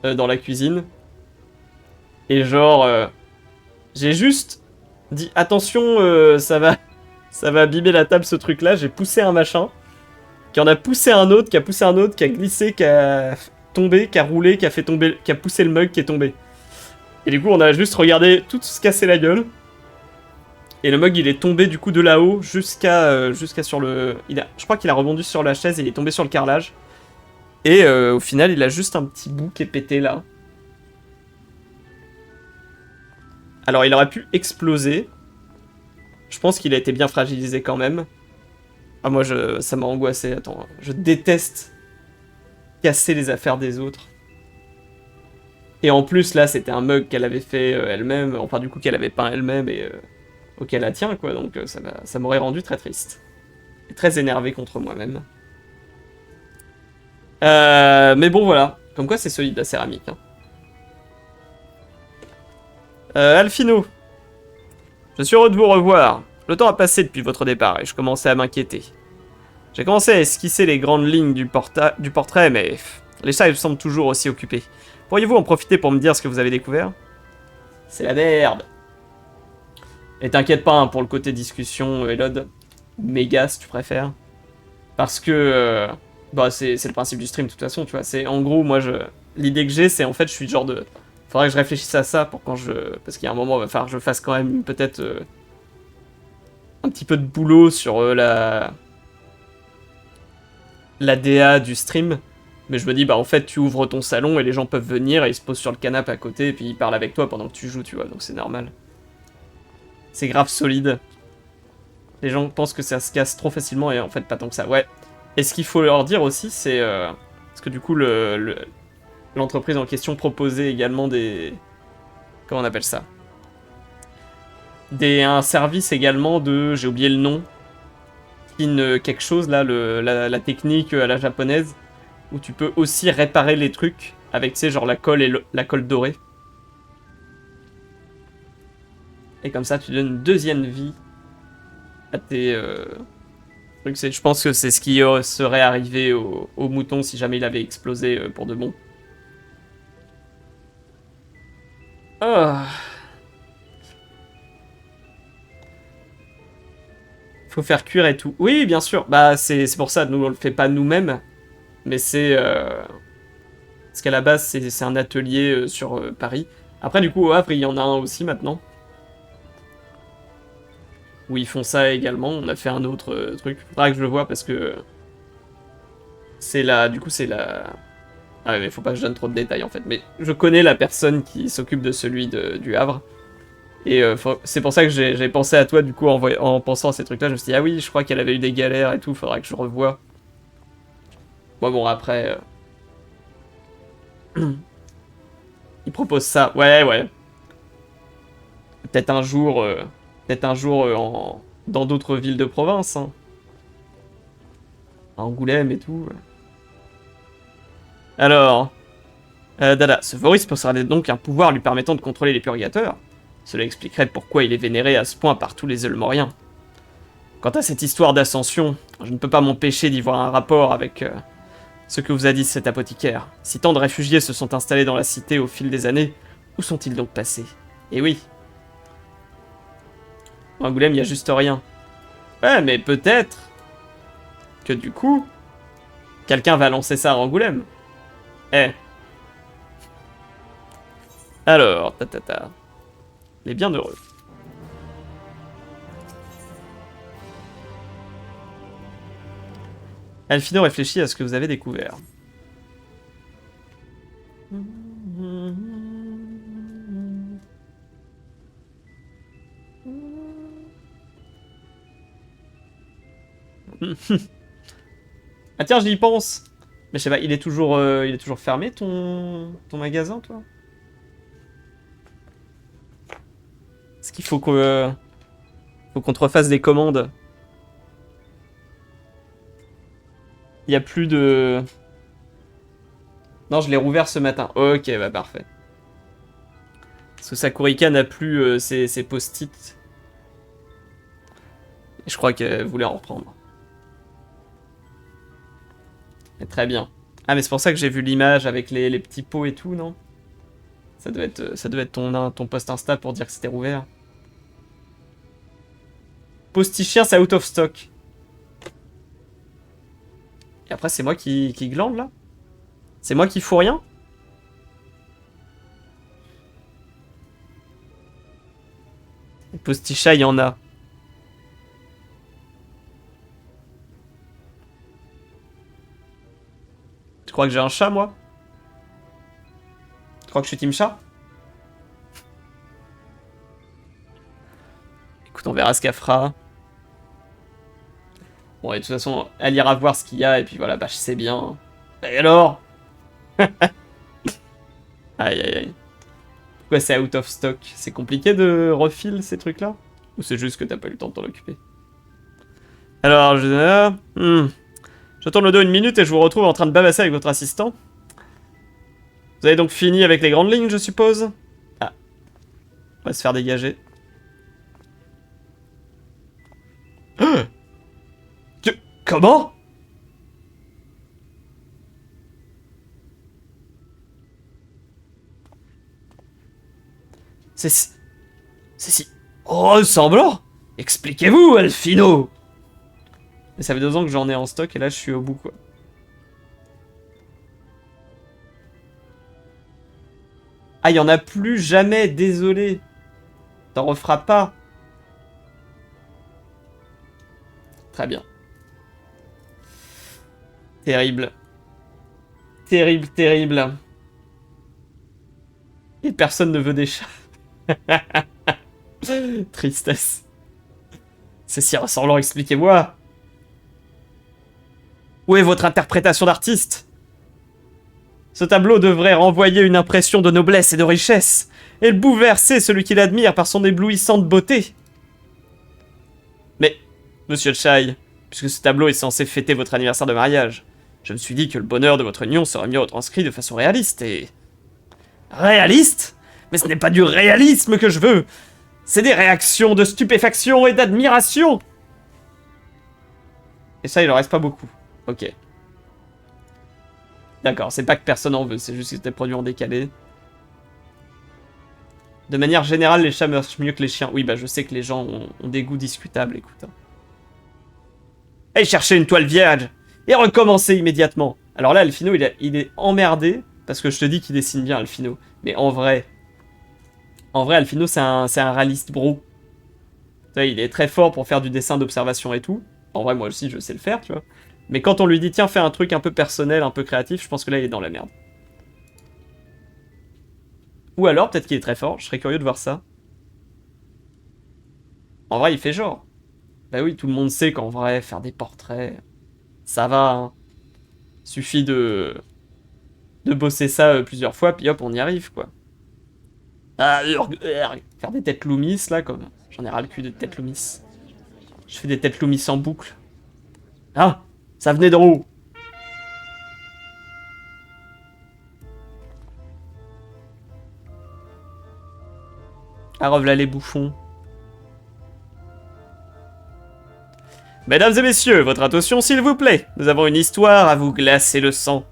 Dans la cuisine. Et genre... j'ai juste dit, attention, ça va abîmer la table, ce truc-là. J'ai poussé un machin. Qui en a poussé un autre, qui a poussé un autre, qui a glissé, qui a tombé, qui a roulé, qui a fait tomber... Qui a poussé le mug, qui est tombé. Et du coup, on a juste regardé tout se casser la gueule. Et le mug, il est tombé du coup de là-haut jusqu'à sur le... Je crois qu'il a rebondi sur la chaise et il est tombé sur le carrelage. Et au final, il a juste un petit bout qui est pété là. Alors, il aurait pu exploser. Je pense qu'il a été bien fragilisé quand même. Ah, moi, ça m'a angoissé. Attends, je déteste casser les affaires des autres. Et en plus, là, c'était un mug qu'elle avait fait elle-même. Enfin, du coup, qu'elle avait peint elle-même et auquel elle tient, quoi. Donc, ça m'aurait rendu très triste. Et très énervé contre moi-même. Mais bon, voilà. Comme quoi, c'est solide, la céramique. Hein. Alphino. Je suis heureux de vous revoir. Le temps a passé depuis votre départ et je commençais à m'inquiéter. J'ai commencé à esquisser les grandes lignes du portrait, mais les chats semblent toujours aussi occupés. Pourriez-vous en profiter pour me dire ce que vous avez découvert? C'est la merde. Et t'inquiète pas hein, pour le côté discussion, Elod. Méga, si tu préfères. Parce que... bah, c'est le principe du stream, de toute façon, tu vois. C'est en gros, moi, l'idée que j'ai, c'est en fait, je suis le genre de... Faudrait que je réfléchisse à ça pour quand je... Parce qu'il y a un moment, il va falloir que je fasse quand même peut-être... un petit peu de boulot sur la DA du stream. Mais je me dis, bah en fait, tu ouvres ton salon et les gens peuvent venir et ils se posent sur le canapé à côté et puis ils parlent avec toi pendant que tu joues, tu vois. Donc c'est normal. C'est grave solide. Les gens pensent que ça se casse trop facilement et en fait pas tant que ça. Ouais. Et ce qu'il faut leur dire aussi, c'est... parce que du coup, l'entreprise en question proposait également des... Comment on appelle ça? Un service également de... J'ai oublié le nom. Quelque chose, là, la technique à la japonaise, où tu peux aussi réparer les trucs avec, tu sais, genre la colle et la colle dorée. Et comme ça, tu donnes une deuxième vie à tes trucs. Je pense que c'est ce qui serait arrivé au mouton si jamais il avait explosé pour de bon. Ah. Faut faire cuire et tout. Oui, bien sûr. Bah, c'est pour ça, nous, on le fait pas nous-mêmes. Mais c'est... parce qu'à la base, c'est un atelier sur Paris. Après, du coup, au Havre, il y en a un aussi maintenant. Où ils font ça également. On a fait un autre truc. Faudra que je le vois parce que... C'est la... Du coup, c'est la... Ah ouais, mais faut pas que je donne trop de détails, en fait. Mais je connais la personne qui s'occupe de celui du Havre. Et c'est pour ça que j'ai pensé à toi, du coup, en pensant à ces trucs-là. Je me suis dit, ah oui, je crois qu'elle avait eu des galères et tout. Faudra que je revoie. Bon, après... il propose ça. Ouais, ouais. Peut-être un jour... Peut-être un jour dans d'autres villes de province. Hein. À Angoulême et tout. Alors... Dada, ce Voris possédait donc un pouvoir lui permettant de contrôler les purgateurs. Cela expliquerait pourquoi il est vénéré à ce point par tous les Eulmoriens. Quant à cette histoire d'ascension, je ne peux pas m'empêcher d'y voir un rapport avec ce que vous a dit cet apothicaire. Si tant de réfugiés se sont installés dans la cité au fil des années, où sont-ils donc passés? Eh oui. En Angoulême, il n'y a juste rien. Ouais, mais peut-être que du coup, quelqu'un va lancer ça à Angoulême. Eh. Alors, les bienheureux. Alphino réfléchit à ce que vous avez découvert. Ah tiens, j'y pense. Mais je sais pas, il est toujours fermé ton magasin, toi? Est-ce qu'il faut qu'on te refasse des commandes? Il y a plus de... Non, je l'ai rouvert ce matin. Ok, bah parfait. Parce que Sakurika n'a plus ses post-it. Et je crois qu'elle voulait en reprendre. Mais très bien. Ah, mais c'est pour ça que j'ai vu l'image avec les petits pots et tout, non? Ça devait être ton post Insta pour dire que c'était rouvert. Postichien, c'est out of stock. Et après, c'est moi qui glande, là? C'est moi qui fous rien? Posticha, il y en a. Tu crois que j'ai un chat, moi? Tu crois que je suis team chat? verra ce qu'elle fera. Bon, et de toute façon, elle ira voir ce qu'il y a, et puis voilà, bah je sais bien. Et alors? Aïe aïe aïe. Pourquoi c'est out of stock? C'est compliqué de refill ces trucs-là? Ou c'est juste que t'as pas eu le temps de t'en occuper? Alors, je tourne le dos une minute et je vous retrouve en train de babasser avec votre assistant. Vous avez donc fini avec les grandes lignes, je suppose? Ah. On va se faire dégager. Comment? C'est si ressemblant. Expliquez-vous, Alfino. Mais ça fait 2 ans que j'en ai en stock et là je suis au bout, quoi. Ah, il y en a plus jamais, désolé. T'en referas pas. Très bien. Terrible. Terrible, terrible. Et personne ne veut des chats. Tristesse. C'est si ressemblant, expliquez-moi. Où est votre interprétation d'artiste? Ce tableau devrait renvoyer une impression de noblesse et de richesse, et bouleverser celui qui l'admire par son éblouissante beauté. Mais, monsieur Chai, puisque ce tableau est censé fêter votre anniversaire de mariage, je me suis dit que le bonheur de votre union serait mieux retranscrit de façon réaliste et... Réaliste? Mais ce n'est pas du réalisme que je veux. C'est des réactions de stupéfaction et d'admiration. Et ça, il en reste pas beaucoup. Ok. D'accord, c'est pas que personne en veut, c'est juste que c'était produit en décalé. De manière générale, les chats meurent mieux que les chiens. Oui, bah je sais que les gens ont des goûts discutables, écoute. Allez chercher une toile vierge et recommencer immédiatement. Alors là, Alfino, il est emmerdé, parce que je te dis qu'il dessine bien, Alfino. Mais en vrai, Alfino, c'est un réaliste bro. Tu vois, il est très fort pour faire du dessin d'observation et tout. En vrai, moi aussi, je sais le faire, tu vois. Mais quand on lui dit, tiens, fais un truc un peu personnel, un peu créatif, je pense que là, il est dans la merde. Ou alors, peut-être qu'il est très fort, je serais curieux de voir ça. En vrai, il fait genre. Bah oui, tout le monde sait qu'en vrai, faire des portraits, ça va, hein. Suffit de bosser ça plusieurs fois, puis hop, on y arrive, quoi. Ah, faire des têtes Loomis, là, comme... J'en ai ras le cul de têtes Loomis. Je fais des têtes Loomis en boucle. Ah, ça venait d'en haut. Ah, revoilà les bouffons. Mesdames et messieurs, votre attention s'il vous plaît. Nous avons une histoire à vous glacer le sang.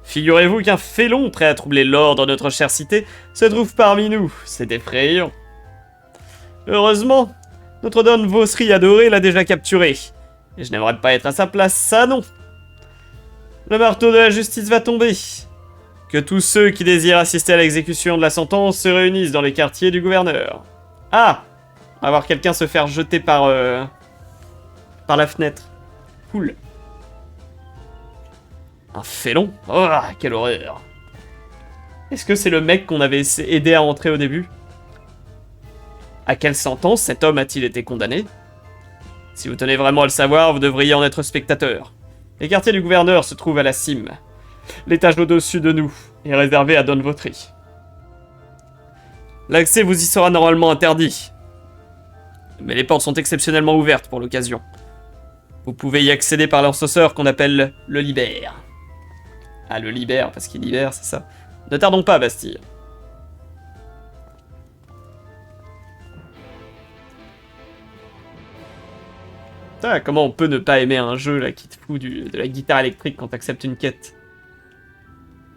Figurez-vous qu'un félon prêt à troubler l'ordre de notre chère cité se trouve parmi nous. C'est effrayant. Heureusement, notre Don Vossery adoré l'a déjà capturé. Et je n'aimerais pas être à sa place, ça non. Le marteau de la justice va tomber. Que tous ceux qui désirent assister à l'exécution de la sentence se réunissent dans les quartiers du gouverneur. Ah! On va voir quelqu'un se faire jeter par la fenêtre. Cool. Un félon? Oh, quelle horreur. Est-ce que c'est le mec qu'on avait aidé à entrer au début? À quelle sentence cet homme a-t-il été condamné? Si vous tenez vraiment à le savoir, vous devriez en être spectateur. Les quartiers du gouverneur se trouvent à la cime. L'étage au-dessus de nous est réservé à Don Votry. L'accès vous y sera normalement interdit. Mais les portes sont exceptionnellement ouvertes pour l'occasion. Vous pouvez y accéder par l'encenseur qu'on appelle le Libère. Ah, le Libère, parce qu'il libère, c'est ça. Ne tardons pas, Bastille. Putain, comment on peut ne pas aimer un jeu là qui te fout de la guitare électrique quand t'acceptes une quête?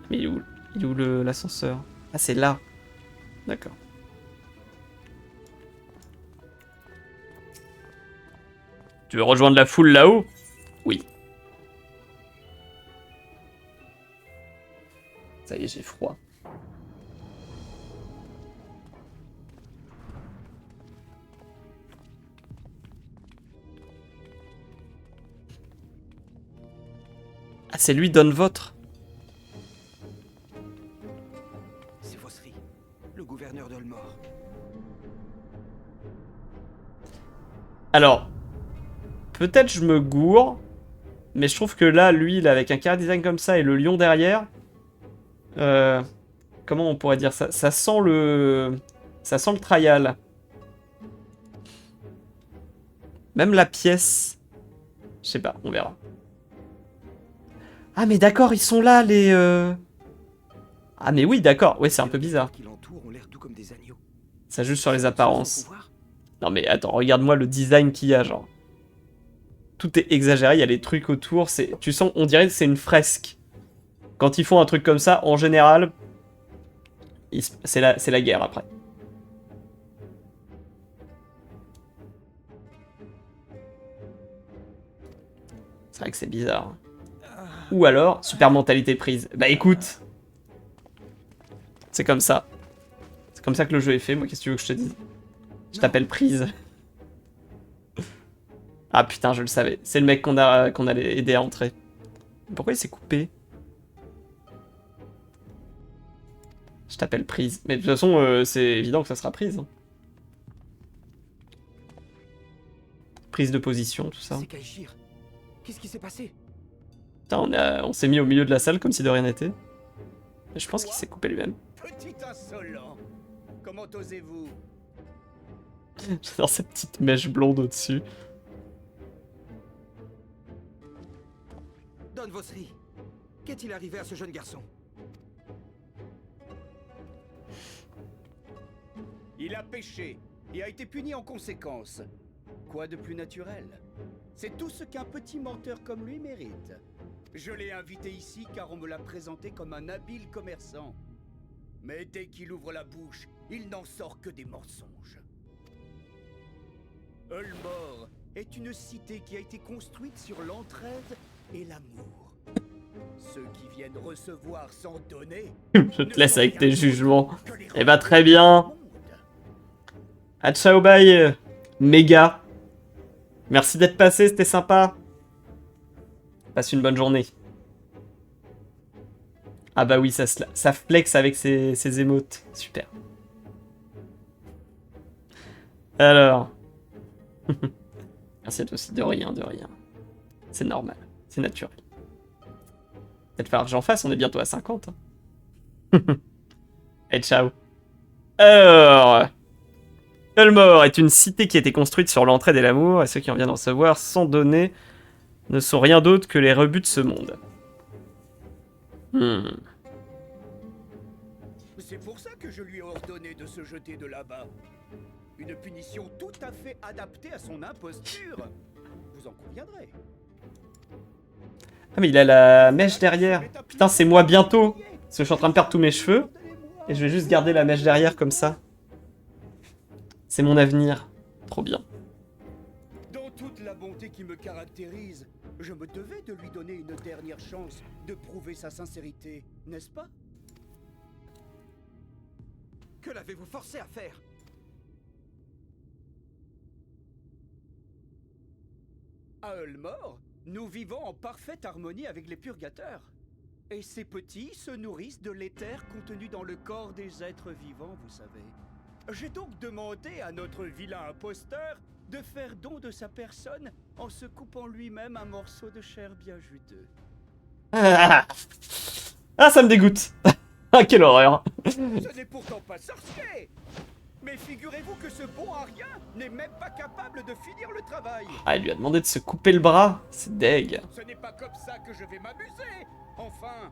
Mais il est où l'ascenseur? Ah, c'est là. D'accord. Tu veux rejoindre la foule là-haut? Oui. Ça y est, j'ai froid. Ah, c'est lui, Don Votre. C'est Vossery, le gouverneur d'Olmor. Alors, peut-être je me gourre, mais je trouve que là, lui, là, avec un car design comme ça et le lion derrière, comment on pourrait dire ça? Ça sent le trial. Même la pièce. Je sais pas, on verra. Ah mais d'accord, ils sont là les... Ah mais oui, d'accord. Ouais, c'est un peu bizarre. Ça joue sur les apparences. Non mais attends, regarde-moi le design qu'il y a, genre. Tout est exagéré, il y a les trucs autour. Tu sens, on dirait que c'est une fresque. Quand ils font un truc comme ça, en général, c'est la guerre après. C'est vrai que c'est bizarre. Ou alors, super mentalité prise. Bah écoute, c'est comme ça. C'est comme ça que le jeu est fait, moi qu'est-ce que tu veux que je te dise? Je t'appelle prise. Ah putain, je le savais. C'est le mec qu'on allait aider à entrer. Pourquoi il s'est coupé? Je t'appelle prise. Mais de toute façon, c'est évident que ça sera prise. Hein. Prise de position, tout ça. Qu'est-ce qui s'est passé? Putain, on s'est mis au milieu de la salle comme si de rien n'était. Je pense qu'il s'est coupé lui-même. Petit insolent. Comment osez-vous? J'adore cette petite mèche blonde au-dessus. Don Vosri, qu'est-il arrivé à ce jeune garçon? Il a péché et a été puni en conséquence. Quoi de plus naturel? C'est tout ce qu'un petit menteur comme lui mérite. Je l'ai invité ici car on me l'a présenté comme un habile commerçant. Mais dès qu'il ouvre la bouche, il n'en sort que des mensonges. Ulmore est une cité qui a été construite sur l'entraide et l'amour. Ceux qui viennent recevoir sans donner... Je te laisse avec tes jugements. Eh bah très bien. Ah ciao bye, méga. Merci d'être passé, c'était sympa. Passe une bonne journée. Ah bah oui, ça flex avec ses émotes. Super. Alors. Merci à toi aussi. De rien, de rien. C'est normal. C'est naturel. Peut-être falloir que j'en fasse, on est bientôt à 50. Et ciao. Alors... Ulmore est une cité qui a été construite sur l'entraide et l'amour, et ceux qui en viennent recevoir sans donner ne sont rien d'autre que les rebuts de ce monde. C'est pour ça que je lui ai ordonné de se jeter de là-bas. Une punition tout à fait adaptée à son imposture. Vous en conviendrez. Ah mais il a la mèche derrière. Putain, c'est moi bientôt. Parce que je suis en train de perdre tous mes cheveux. Et je vais juste garder la mèche derrière comme ça. C'est mon avenir. Trop bien. Dans toute la bonté qui me caractérise, je me devais de lui donner une dernière chance de prouver sa sincérité, n'est-ce pas? Que l'avez-vous forcé à faire? À Ulmore, nous vivons en parfaite harmonie avec les purgateurs. Et ces petits se nourrissent de l'éther contenu dans le corps des êtres vivants, vous savez. J'ai donc demandé à notre vilain imposteur de faire don de sa personne en se coupant lui-même un morceau de chair bien juteux. Ah, ça me dégoûte. Ah, quelle horreur. Ce n'est pourtant pas sorcier. Mais figurez-vous que ce bon à rien n'est même pas capable de finir le travail. Ah, il lui a demandé de se couper le bras. C'est deg. Ce n'est pas comme ça que je vais m'amuser. Enfin...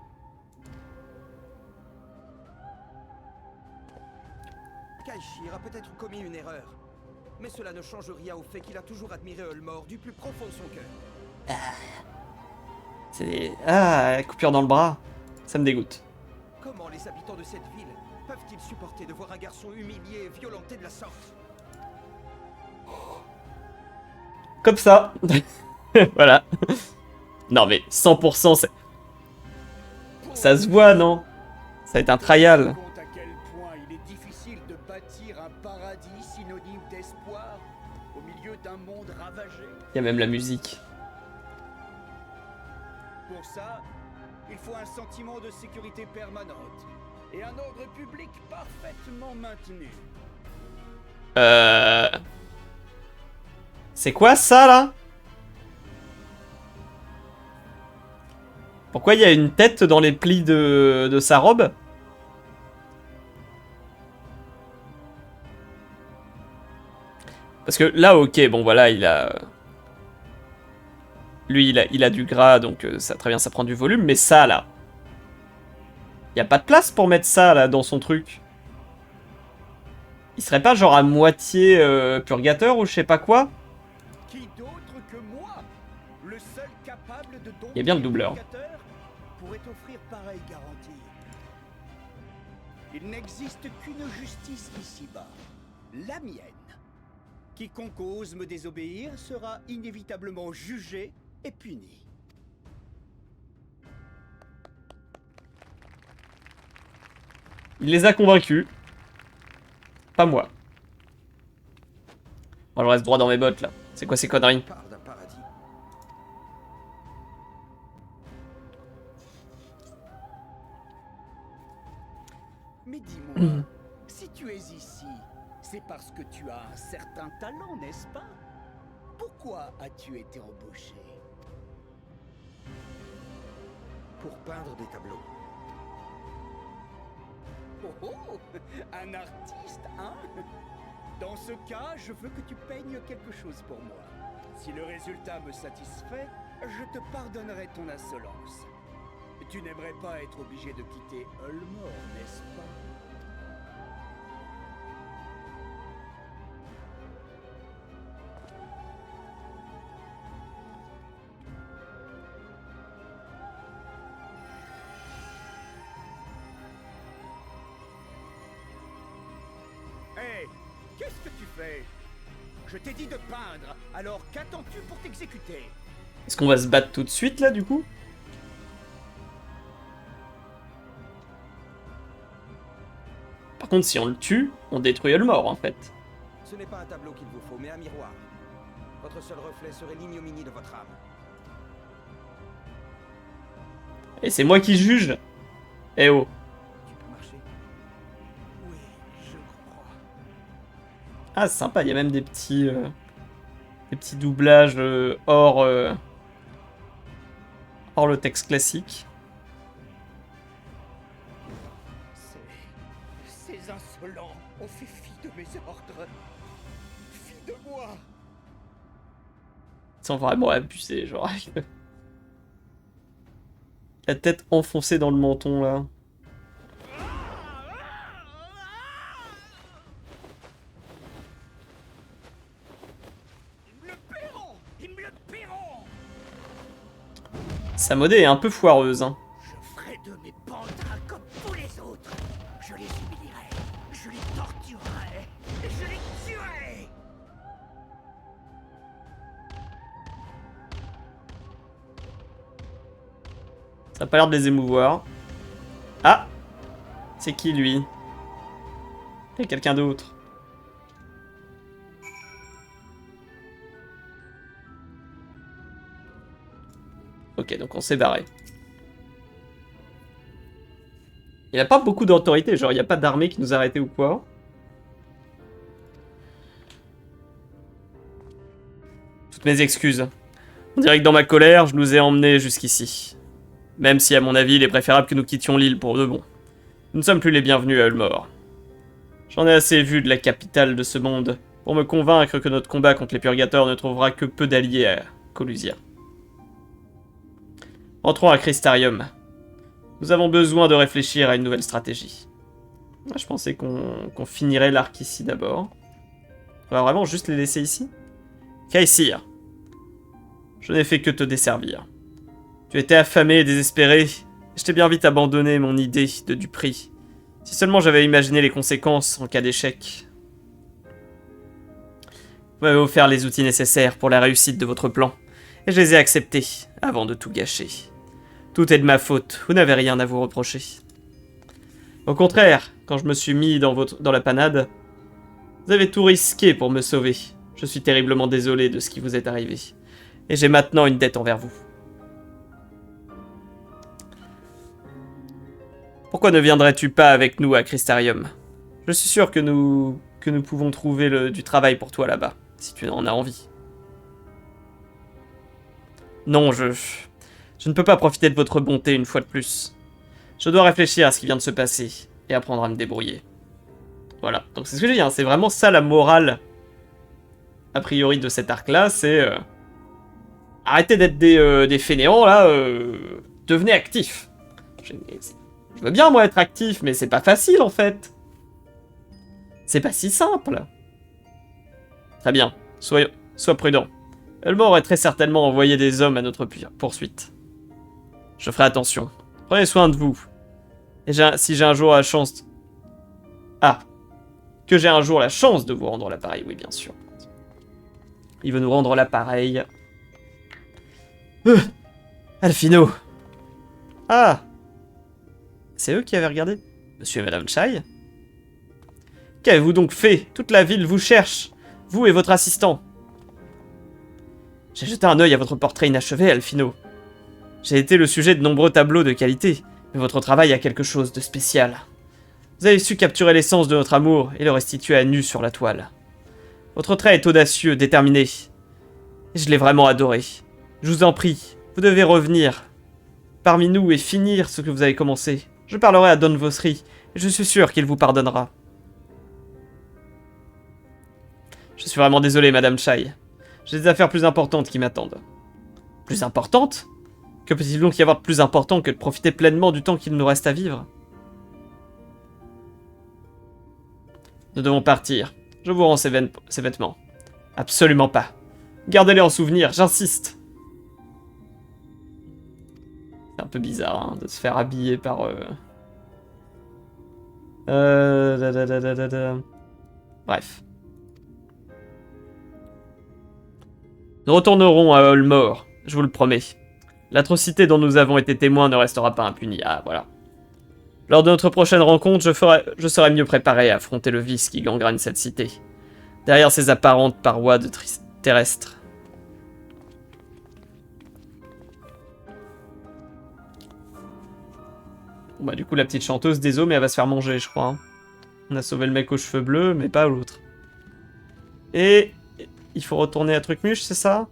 Kaishir a peut-être commis une erreur. Mais cela ne change rien au fait qu'il a toujours admiré Ulmore du plus profond de son cœur. C'est... Ah, coupure dans le bras. Ça me dégoûte. Comment les habitants de cette ville peuvent-ils supporter de voir un garçon humilié et violenté de la sorte? Comme ça. Voilà. Non mais 100% c'est... Ça se voit, non? Ça va être un trial. Compte à quel point il est difficile de bâtir un paradis synonyme d'espoir au milieu d'un monde ravagé. Il y a même la musique. Pour ça, il faut un sentiment de sécurité permanente et un ordre public parfaitement maintenu. C'est quoi ça là? Pourquoi il y a une tête dans les plis de sa robe? Parce que là, ok, bon voilà, il a... Lui, il a du gras, donc ça, très bien, ça prend du volume, mais ça, là... Y a pas de place pour mettre ça, là, dans son truc. Il serait pas genre à moitié purgateur ou je sais pas quoi? Qui d'autre que moi, le seul capable de Il y a bien le doubleur. Pourrait offrir pareille garantie. Il n'existe qu'une justice ici-bas, la mienne. Quiconque ose me désobéir sera inévitablement jugé et puni. Il les a convaincus. Pas moi. Moi, je reste droit dans mes bottes, là. C'est quoi ces conneries? Parle d'un paradis. Mais dis-moi, si tu es ici, c'est parce que tu as un certain talent, n'est-ce pas? Pourquoi as-tu été embauché? Pour peindre des tableaux. Oh oh, un artiste, hein? Dans ce cas, je veux que tu peignes quelque chose pour moi. Si le résultat me satisfait, je te pardonnerai ton insolence. Tu n'aimerais pas être obligé de quitter Ulmore, n'est-ce pas? Hé, qu'est-ce que tu fais? Je t'ai dit de peindre, alors qu'attends-tu pour t'exécuter? Est-ce qu'on va se battre tout de suite, là, du coup? Par contre, si on le tue, on détruit le mort, en fait. Ce n'est pas un tableau qu'il vous faut, mais un miroir. Votre seul reflet serait l'ignominie de votre âme. Et c'est moi qui juge. Eh oh. Tu peux marcher? Oui, je crois. Ah, c'est sympa, il y a même des petits doublages hors le texte classique. Ces insolents ont fait fi de mes ordres. Fi de moi. Ils sont vraiment abusés, genre. La tête enfoncée dans le menton, là. Ils me le paieront. Ils me le paieront. Sa modée est un peu foireuse, hein. Je ferai de mes pandas comme tous les autres. Je les humilierai, je les torturerai, et je les tuerai. Ça a pas l'air de les émouvoir. Ah! C'est qui, lui? Il y a quelqu'un d'autre. Ok, donc on s'est barré. Il n'y a pas beaucoup d'autorité, genre il n'y a pas d'armée qui nous a arrêtés ou quoi. Toutes mes excuses. On dirait que dans ma colère, je nous ai emmenés jusqu'ici. Même si à mon avis, il est préférable que nous quittions l'île pour de bon. Nous ne sommes plus les bienvenus à Ulmore. J'en ai assez vu de la capitale de ce monde pour me convaincre que notre combat contre les purgateurs ne trouvera que peu d'alliés à Colusia. Entrons à Crystarium. Nous avons besoin de réfléchir à une nouvelle stratégie. Je pensais qu'on finirait l'arc ici d'abord. On va vraiment juste les laisser ici? Kaysir, je n'ai fait que te desservir. Tu étais affamé et désespéré, et je t'ai bien vite abandonné mon idée de du prix. Si seulement j'avais imaginé les conséquences en cas d'échec. Vous m'avez offert les outils nécessaires pour la réussite de votre plan, et je les ai acceptés avant de tout gâcher. Tout est de ma faute, vous n'avez rien à vous reprocher. Au contraire, quand je me suis mis dans la panade, vous avez tout risqué pour me sauver. Je suis terriblement désolé de ce qui vous est arrivé, et j'ai maintenant une dette envers vous. Pourquoi ne viendrais-tu pas avec nous à Crystarium? Je suis sûr que nous pouvons trouver du travail pour toi là-bas, si tu en as envie. Non, je ne peux pas profiter de votre bonté une fois de plus. Je dois réfléchir à ce qui vient de se passer et apprendre à me débrouiller. Voilà, donc c'est ce que j'ai dit, hein. C'est vraiment ça la morale, a priori, de cet arc-là, c'est... arrêtez d'être des fainéants, là, devenez actifs. Je veux bien, moi, être actif, mais c'est pas facile, en fait. C'est pas si simple. Très bien, sois prudent. Elmore est très certainement envoyé des hommes à notre poursuite. Je ferai attention. Prenez soin de vous. Et si j'ai un jour la chance... Ah. Que j'ai un jour la chance de vous rendre l'appareil, oui, bien sûr. Il veut nous rendre l'appareil. Alphino. Ah. C'est eux qui avaient regardé. Monsieur et Madame Chai. Qu'avez-vous donc fait? Toute la ville vous cherche. Vous et votre assistant. J'ai jeté un œil à votre portrait inachevé, Alphino. J'ai été le sujet de nombreux tableaux de qualité, mais votre travail a quelque chose de spécial. Vous avez su capturer l'essence de notre amour et le restituer à nu sur la toile. Votre trait est audacieux, déterminé. Et je l'ai vraiment adoré. Je vous en prie, vous devez revenir parmi nous et finir ce que vous avez commencé. Je parlerai à Don Vosri, et je suis sûr qu'il vous pardonnera. Je suis vraiment désolé, Madame Chai. J'ai des affaires plus importantes qui m'attendent. Plus importantes? Que peut-il donc y avoir de plus important que de profiter pleinement du temps qu'il nous reste à vivre? Nous devons partir. Je vous rends ces vêtements. Absolument pas. Gardez-les en souvenir, j'insiste. C'est un peu bizarre, hein, de se faire habiller par... Bref. Nous retournerons à Holmore, je vous le promets. L'atrocité dont nous avons été témoins ne restera pas impunie. Ah, voilà. Lors de notre prochaine rencontre, je serai mieux préparé à affronter le vice qui gangrène cette cité. Derrière ces apparentes parois terrestres. Bon, bah du coup, la petite chanteuse, désolé, mais elle va se faire manger, je crois. On a sauvé le mec aux cheveux bleus, mais pas l'autre. Et... il faut retourner à Trucmuche, c'est ça?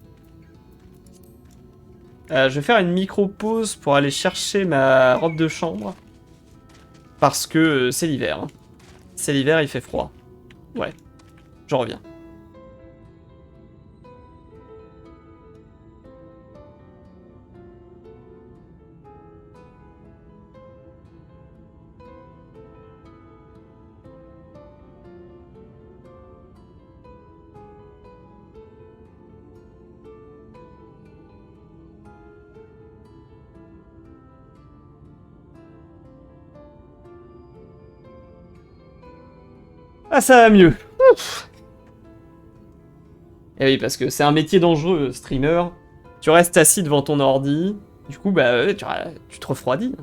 Je vais faire une micro-pause pour aller chercher ma robe de chambre. Parce que c'est l'hiver. Hein. C'est l'hiver, il fait froid. Ouais, je reviens. Ah, ça va mieux. Ouf. Et oui, parce que c'est un métier dangereux, streamer. Tu restes assis devant ton ordi. Du coup, bah, tu te refroidis.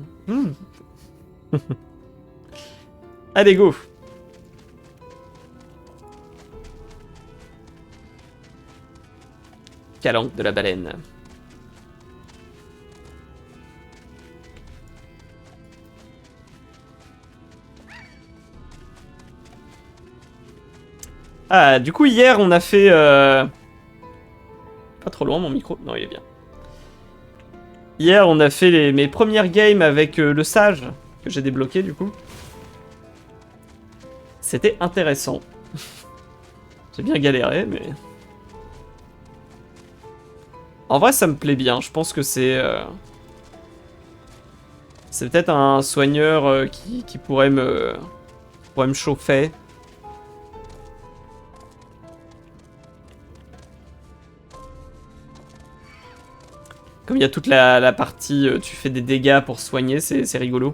Allez, go. Calanque de la baleine. Ah, du coup, hier, on a fait... Pas trop loin, mon micro. Non, il est bien. Hier, on a fait mes premières games avec le sage, que j'ai débloqué, du coup. C'était intéressant. J'ai bien galéré, mais... En vrai, ça me plaît bien. Je pense que c'est... C'est peut-être un soigneur qui pourrait me chauffer. Comme il y a toute la partie, tu fais des dégâts pour soigner, c'est rigolo.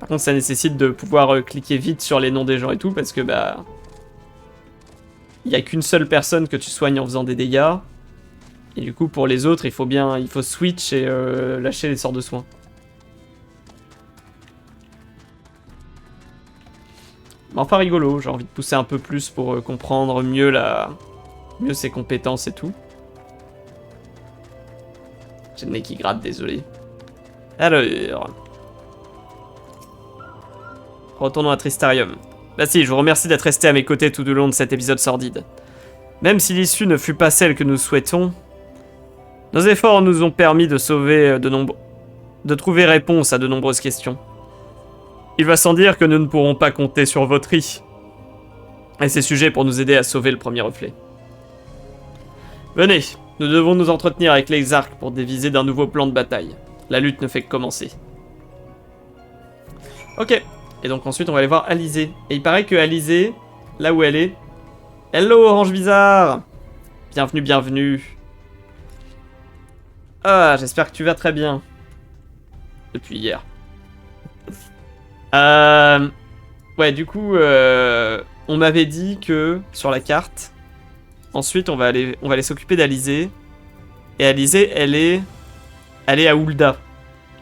Par contre, ça nécessite de pouvoir cliquer vite sur les noms des gens et tout, parce que bah... il n'y a qu'une seule personne que tu soignes en faisant des dégâts. Et du coup, pour les autres, il faut switch et lâcher les sorts de soins. Mais enfin rigolo, j'ai envie de pousser un peu plus pour comprendre mieux ses compétences et tout. J'ai le nez qui gratte, désolé. Alors... Retournons à Tristarium. Bah si, je vous remercie d'être resté à mes côtés tout au long de cet épisode sordide. Même si l'issue ne fut pas celle que nous souhaitons, Nos efforts nous ont permis de sauver de trouver réponse à de nombreuses questions. Il va sans dire que nous ne pourrons pas compter sur Vautry et ses sujets pour nous aider à sauver le premier reflet. Venez, nous devons nous entretenir avec l'Exarque pour déviser d'un nouveau plan de bataille. La lutte ne fait que commencer. Ok, et donc ensuite on va aller voir Alizé. Et il paraît que Alizé, là où elle est... Hello Orange Bizarre! Bienvenue, bienvenue. Ah, j'espère que tu vas très bien. Depuis hier. Ouais, du coup, on m'avait dit que sur la carte, ensuite on va aller s'occuper d'Alizé. Et Alizé, elle est à Ul'dah.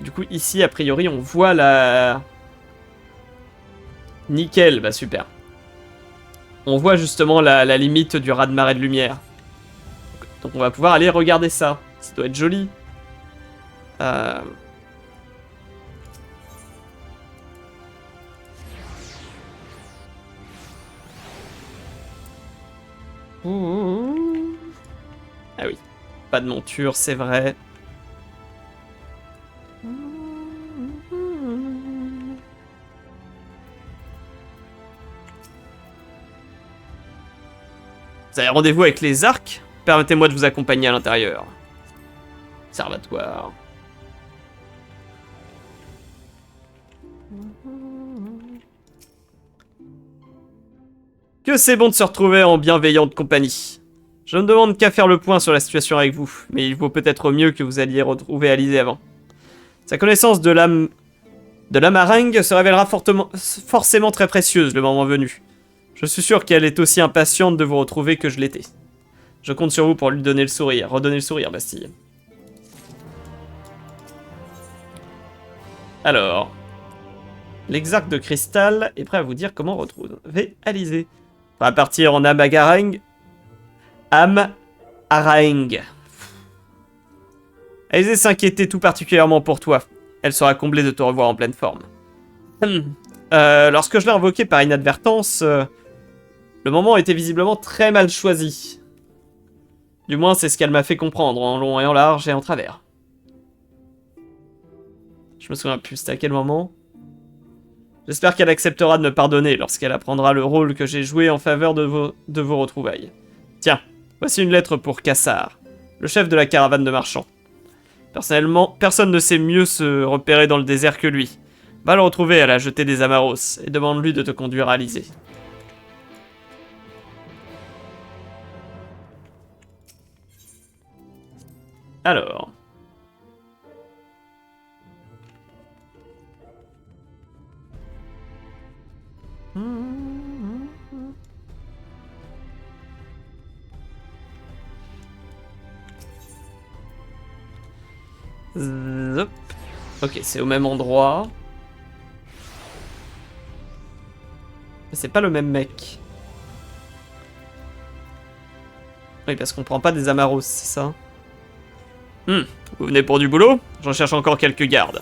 Du coup, ici, a priori, on voit la... Nickel, bah super. On voit justement la limite du raz-de-marée de lumière. Donc on va pouvoir aller regarder ça. Ça doit être joli. Ah oui, pas de monture, c'est vrai. Vous avez rendez-vous avec les arcs? Permettez-moi de vous accompagner à l'intérieur. Observatoire. Que c'est bon de se retrouver en bienveillante compagnie. Je ne demande qu'à faire le point sur la situation avec vous, mais il vaut peut-être mieux que vous alliez retrouver Alizé avant. Sa connaissance de l'Amareng se révélera forcément très précieuse le moment venu. Je suis sûr qu'elle est aussi impatiente de vous retrouver que je l'étais. Je compte sur vous pour lui donner le sourire. Redonner le sourire, Bastille. Alors... L'Exarque de Cristal est prêt à vous dire comment retrouver Alizé. On va partir en Amagareng. Am-Araeng. Alizé s'inquiétait tout particulièrement pour toi. Elle sera comblée de te revoir en pleine forme. Lorsque je l'ai invoqué par inadvertance, le moment était visiblement très mal choisi. Du moins, c'est ce qu'elle m'a fait comprendre, en long et en large et en travers. Je me souviens plus, c'était à quel moment? J'espère qu'elle acceptera de me pardonner lorsqu'elle apprendra le rôle que j'ai joué en faveur de vos retrouvailles. Tiens, voici une lettre pour Kassar, le chef de la caravane de marchands. Personnellement, personne ne sait mieux se repérer dans le désert que lui. Va le retrouver à la jetée des Amaros et demande-lui de te conduire à Alizé. Alors... Zop. Ok, c'est au même endroit. Mais c'est pas le même mec. Oui, parce qu'on prend pas des Amaros, c'est ça? Vous venez pour du boulot? J'en cherche encore quelques gardes.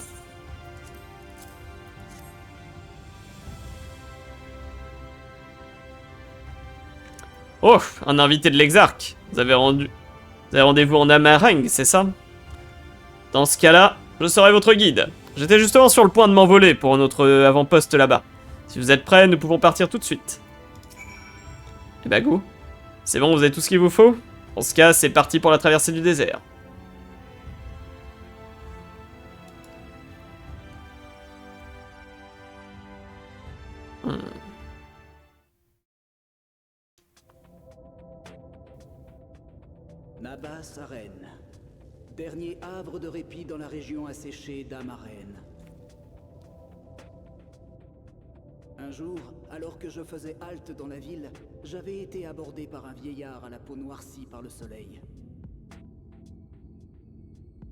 Oh, un invité de l'Exarque. Vous avez rendez-vous en Amareng, c'est ça? Dans ce cas-là, je serai votre guide. J'étais justement sur le point de m'envoler pour notre avant-poste là-bas. Si vous êtes prêts, nous pouvons partir tout de suite. Eh bah go. C'est bon, vous avez tout ce qu'il vous faut? En ce cas, c'est parti pour la traversée du désert. Nabas Aren, dernier havre de répit dans la région asséchée d'Amaren. Un jour, alors que je faisais halte dans la ville, j'avais été abordé par un vieillard à la peau noircie par le soleil.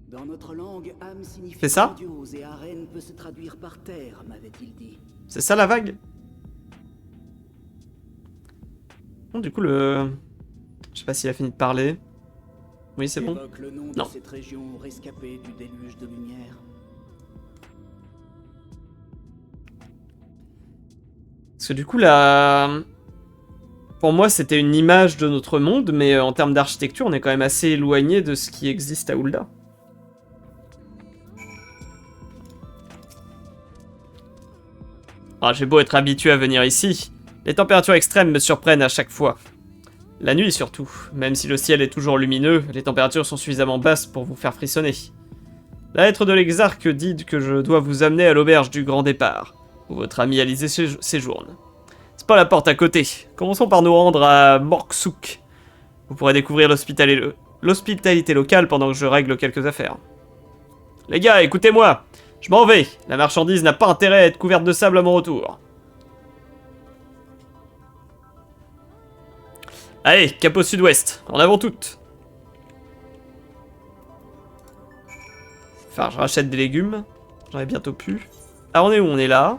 Dans notre langue, âme signifie C'est ça? grandiose et Aren peut se traduire par terre, m'avait-il dit. C'est ça la vague? Bon, du coup, le... Je sais pas s'il a fini de parler. Oui, c'est bon. Évoque le nom Non. de cette région rescapée du déluge de lumière. Parce que du coup, la Pour moi, c'était une image de notre monde, mais en termes d'architecture, on est quand même assez éloigné de ce qui existe à Ul'dah. Ah, j'ai beau être habitué à venir ici, les températures extrêmes me surprennent à chaque fois. La nuit surtout, même si le ciel est toujours lumineux, les températures sont suffisamment basses pour vous faire frissonner. La lettre de l'exarque dit que je dois vous amener à l'auberge du grand départ, où votre ami Alizé séjourne. C'est pas la porte à côté. Commençons par nous rendre à Morksouk. Vous pourrez découvrir l'hospitalité locale pendant que je règle quelques affaires. Les gars, écoutez-moi. Je m'en vais. La marchandise n'a pas intérêt à être couverte de sable à mon retour. Allez, cap au sud-ouest. En avant toutes. Enfin, je rachète des légumes. J'en ai bientôt plus. Ah, on est où? On est là.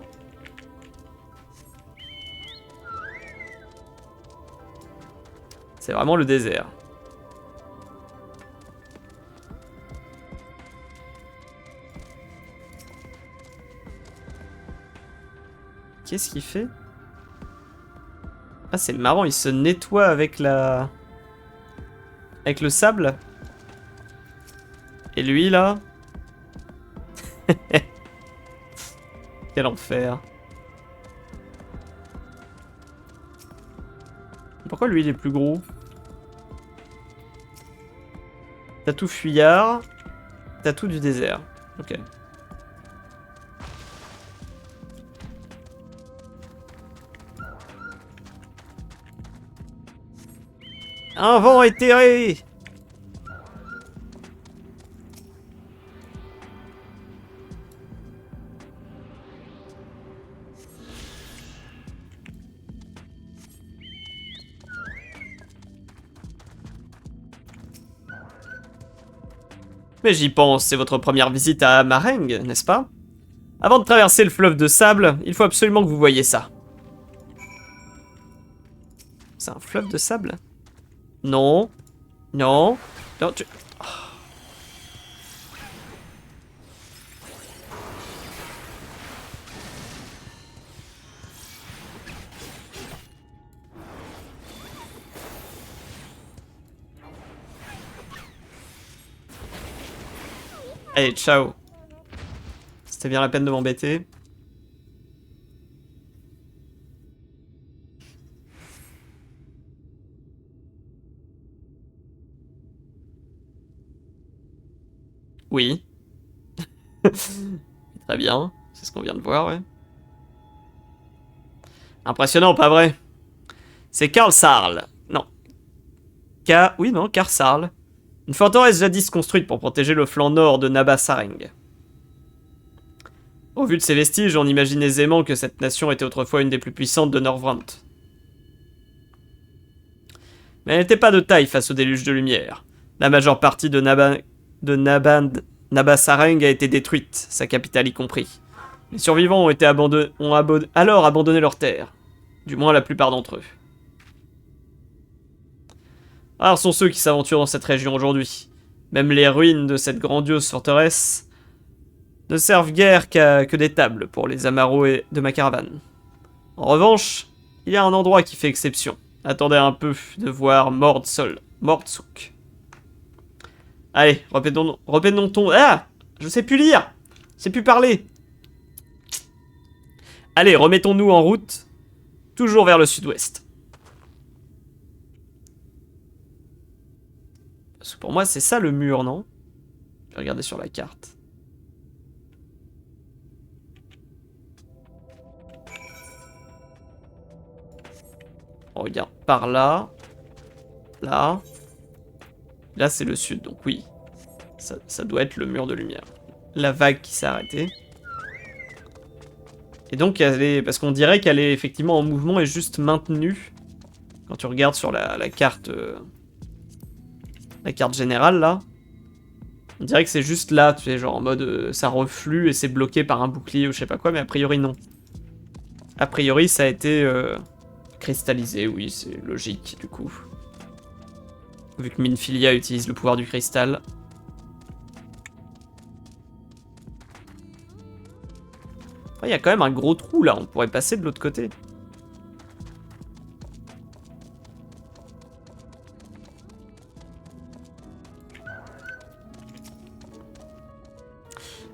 C'est vraiment le désert. Qu'est-ce qu'il fait? Ah, c'est marrant, il se nettoie avec la... avec le sable. Et lui, là... Quel enfer. Pourquoi lui, il est plus gros? Tatou fuyard. Tatou du désert. Ok. Un vent éthéré! Mais j'y pense, c'est votre première visite à Mareng, n'est-ce pas? Avant de traverser le fleuve de sable, il faut absolument que vous voyiez ça. C'est un fleuve de sable? Non. Non. Non, tu... Oh. Allez, ciao. C'était bien la peine de m'embêter. Oui. Très bien. C'est ce qu'on vient de voir, ouais. Impressionnant, pas vrai? C'est Karl Sarl. Non. Oui, non, Karl Sarl. Une forteresse jadis construite pour protéger le flanc nord de Naba Sareng. Au vu de ces vestiges, on imagine aisément que cette nation était autrefois une des plus puissantes de Norvrant. Mais elle n'était pas de taille face au déluge de lumière. La majeure partie de Naba Sareng a été détruite, sa capitale y compris. Les survivants ont alors abandonné leurs terres. Du moins la plupart d'entre eux. Rares sont ceux qui s'aventurent dans cette région aujourd'hui. Même les ruines de cette grandiose forteresse ne servent guère que des tables pour les amaros de ma caravane. En revanche, il y a un endroit qui fait exception. Attendez un peu de voir Morksouk. Allez, reprenons ton... Ah! Je sais plus lire! Je sais plus parler! Allez, remettons-nous en route. Toujours vers le sud-ouest. Parce que pour moi, c'est ça le mur, non? Je vais regarder sur la carte. On regarde par là. Là. Là, c'est le sud, donc oui. Ça doit être le mur de lumière. La vague qui s'est arrêtée. Et donc, parce qu'on dirait qu'elle est effectivement en mouvement et juste maintenue. Quand tu regardes sur la carte... la carte générale, là. On dirait que c'est juste là, tu sais, genre en mode... ça reflue et c'est bloqué par un bouclier ou je sais pas quoi, mais a priori, non. A priori, ça a été... cristallisé, oui, c'est logique, du coup. Vu que Minfilia utilise le pouvoir du cristal. Il y a quand même un gros trou là, on pourrait passer de l'autre côté.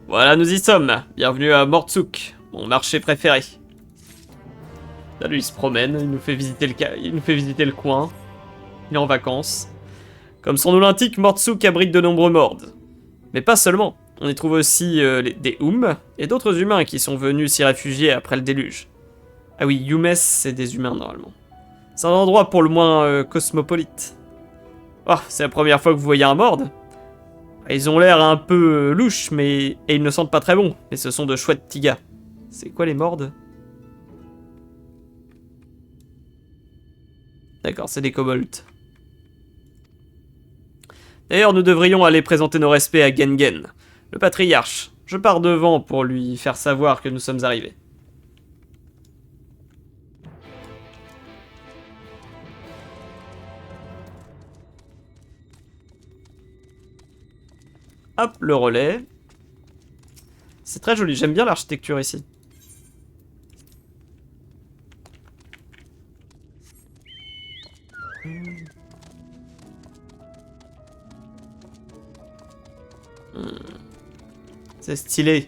Voilà, nous y sommes. Bienvenue à Mortsuk, mon marché préféré. Là, lui, il se promène, il nous fait visiter le coin. Il est en vacances. Comme son nom l'indique, Mortsuk abrite de nombreux mords. Mais pas seulement. On y trouve aussi des et d'autres humains qui sont venus s'y réfugier après le déluge. Ah oui, Yumes, c'est des humains normalement. C'est un endroit pour le moins cosmopolite. Oh, c'est la première fois que vous voyez un mord. Ils ont l'air un peu louches, et ils ne sentent pas très bon. Mais ce sont de chouettes petits gars. C'est quoi les mords? D'accord, c'est des kobolds. D'ailleurs, nous devrions aller présenter nos respects à Gengen, le patriarche. Je pars devant pour lui faire savoir que nous sommes arrivés. Hop, le relais. C'est très joli, j'aime bien l'architecture ici. C'est stylé.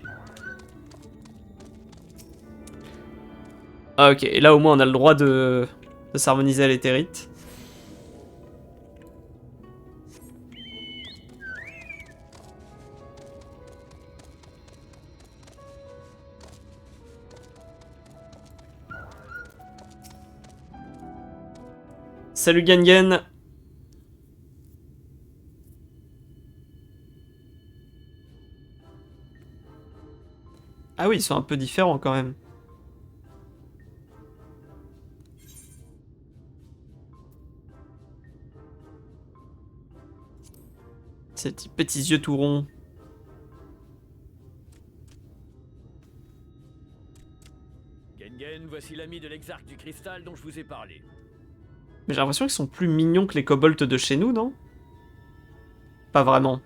Ah, ok, et là au moins on a le droit de s'harmoniser à l'éthérite. Salut Gengen. Ah oui, ils sont un peu différents quand même. Ces petits yeux tout ronds. Gengen, voici l'ami de l'exarque du cristal dont je vous ai parlé. Mais j'ai l'impression qu'ils sont plus mignons que les kobolds de chez nous, non? Pas vraiment.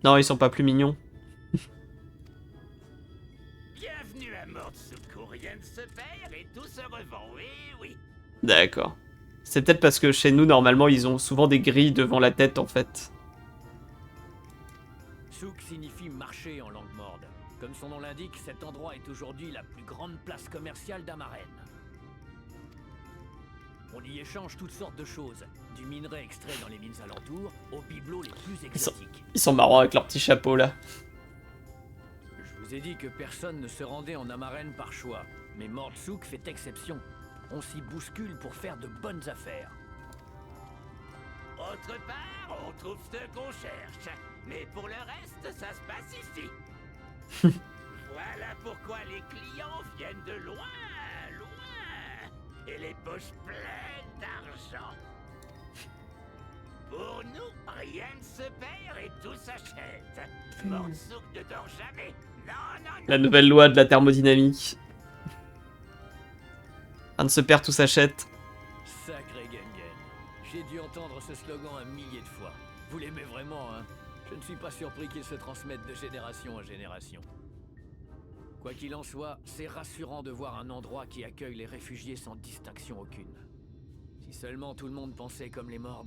Non, ils sont pas plus mignons. Bienvenue à Mortsuk, où rien ne se perd et tout se revend, oui, oui. D'accord. C'est peut-être parce que chez nous, normalement, ils ont souvent des grilles devant la tête, en fait. Souk signifie marché en langue morde. Comme son nom l'indique, cet endroit est aujourd'hui la plus grande place commerciale d'Amaren. On y échange toutes sortes de choses, du minerai extrait dans les mines alentours aux bibelots les plus exotiques. Ils sont marrants avec leur petit chapeau, là. Je vous ai dit que personne ne se rendait en Amaren par choix, mais Mortsuk fait exception. On s'y bouscule pour faire de bonnes affaires. Autre part, on trouve ce qu'on cherche. Mais pour le reste, ça se passe ici. Voilà pourquoi les clients viennent de loin, loin. Et les poches pleines d'argent. Pour nous, rien ne se perd et tout s'achète. Mortsuk ne dort jamais. Non, non, non. La nouvelle loi de la thermodynamique. Un ne se perd, tout s'achète. Sacré Gengen. J'ai dû entendre ce slogan un millier de fois. Vous l'aimez vraiment, hein? Je ne suis pas surpris qu'il se transmette de génération en génération. Quoi qu'il en soit, c'est rassurant de voir un endroit qui accueille les réfugiés sans distinction aucune. Si seulement tout le monde pensait comme les mords.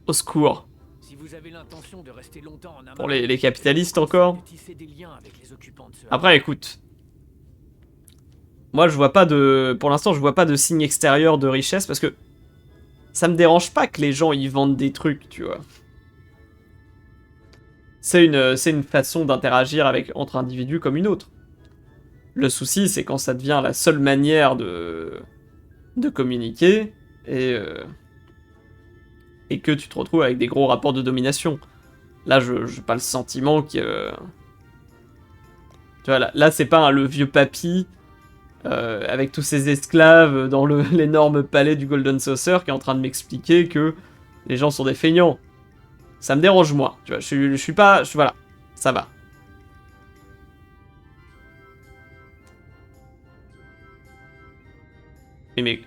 Au secours. Si vous avez l'intention de rester longtemps en Amaren, Pour les capitalistes encore. tisser des liens avec les occupants de ce Après, écoute. Moi, je vois pas de... Pour l'instant, je vois pas de signe extérieur de richesse parce que ça me dérange pas que les gens y vendent des trucs, tu vois. C'est une façon d'interagir entre individus comme une autre. Le souci, c'est quand ça devient la seule manière de communiquer et que tu te retrouves avec des gros rapports de domination. Là, j'ai pas le sentiment que... Tu vois, là c'est pas le vieux papy avec tous ses esclaves dans l'énorme palais du Golden Saucer qui est en train de m'expliquer que les gens sont des feignants. Ça me dérange moi, tu vois, je suis pas... voilà, ça va. Mais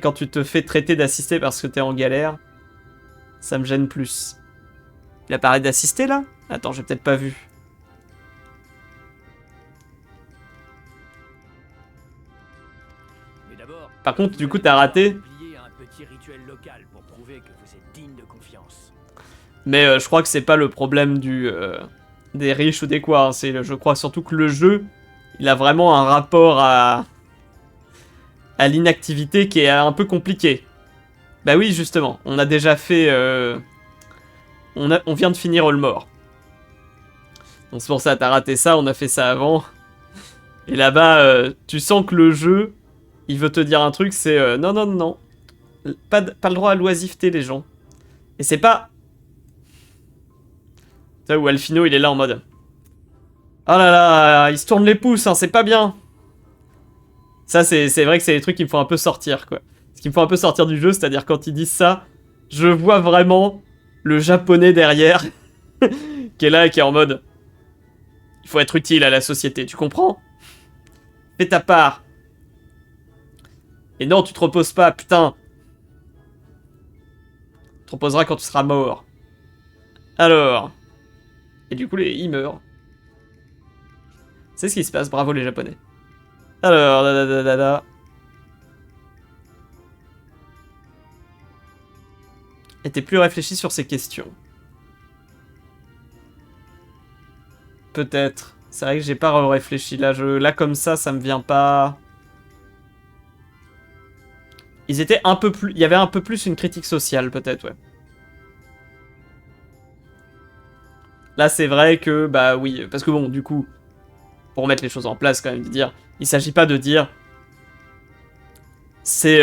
quand tu te fais traiter d'assister parce que t'es en galère, ça me gêne plus. Il a parlé d'assister là? Attends, j'ai peut-être pas vu. Par contre, du coup, t'as raté. Un petit rituel local pour prouver que vous êtes digne de confiance. Mais je crois que c'est pas le problème des riches ou des quoi. Hein. Je crois surtout que le jeu, il a vraiment un rapport à l'inactivité qui est un peu compliqué. Bah oui, justement, on a déjà fait... on vient de finir All Mort. Donc c'est pour ça, t'as raté ça, on a fait ça avant. Et là-bas, tu sens que le jeu, il veut te dire un truc, c'est... non, non, non. Pas le droit à l'oisiveté, les gens. Et c'est pas... Tu vois, où Alphino, il est là en mode... Oh là là, il se tourne les pouces, hein, c'est pas bien. Ça, c'est vrai que c'est les trucs qui me font un peu sortir, quoi. Ce qui me font un peu sortir du jeu, c'est-à-dire quand ils disent ça, je vois vraiment le japonais derrière, qui est là et qui est en mode... Il faut être utile à la société, tu comprends? Fais ta part. Et non, tu te reposes pas, putain. Tu te reposeras quand tu seras mort. Alors... Et du coup, il meurt. C'est ce qui se passe, bravo les japonais. Alors, Et t'es plus réfléchi sur ces questions. Peut-être. C'est vrai que j'ai pas réfléchi. Là, comme ça me vient pas... Ils étaient un peu plus... Il y avait un peu plus une critique sociale, peut-être, ouais. Là, c'est vrai que, bah oui, parce que bon, du coup, pour mettre les choses en place, quand même, de dire... Il s'agit pas de dire... C'est...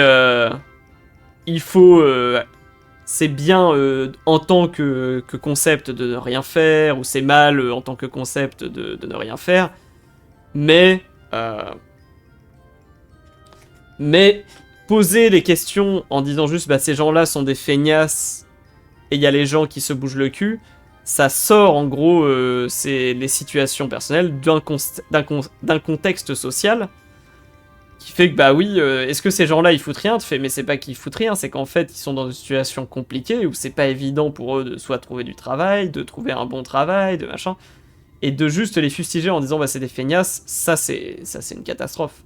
Il faut... c'est bien en tant que concept de ne rien faire, ou c'est mal en tant que concept de ne rien faire, mais poser les questions en disant juste bah, ces gens-là sont des feignasses et il y a les gens qui se bougent le cul, ça sort en gros c'est les situations personnelles d'un contexte social qui fait que bah oui, est-ce que ces gens-là ils foutent rien? Tu fais mais c'est pas qu'ils foutent rien, c'est qu'en fait ils sont dans une situation compliquée où c'est pas évident pour eux de soit trouver du travail, de trouver un bon travail, de machin, et de juste les fustiger en disant bah c'est des feignasses, ça c'est une catastrophe.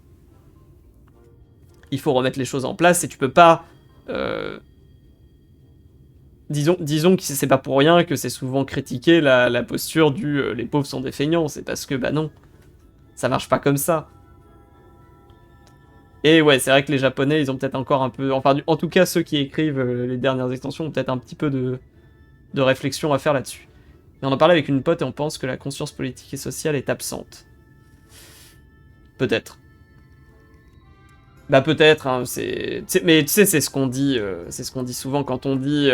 Il faut remettre les choses en place et tu peux pas disons que c'est pas pour rien que c'est souvent critiqué la posture du les pauvres sont des feignants, c'est parce que bah non, ça marche pas comme ça. Et ouais, c'est vrai que les Japonais, ils ont peut-être encore un peu... Enfin, en tout cas, ceux qui écrivent les dernières extensions ont peut-être un petit peu de réflexion à faire là-dessus. Et on en parlait avec une pote et on pense que la conscience politique et sociale est absente. Peut-être. Bah peut-être, hein, mais tu sais, c'est ce qu'on dit souvent quand on dit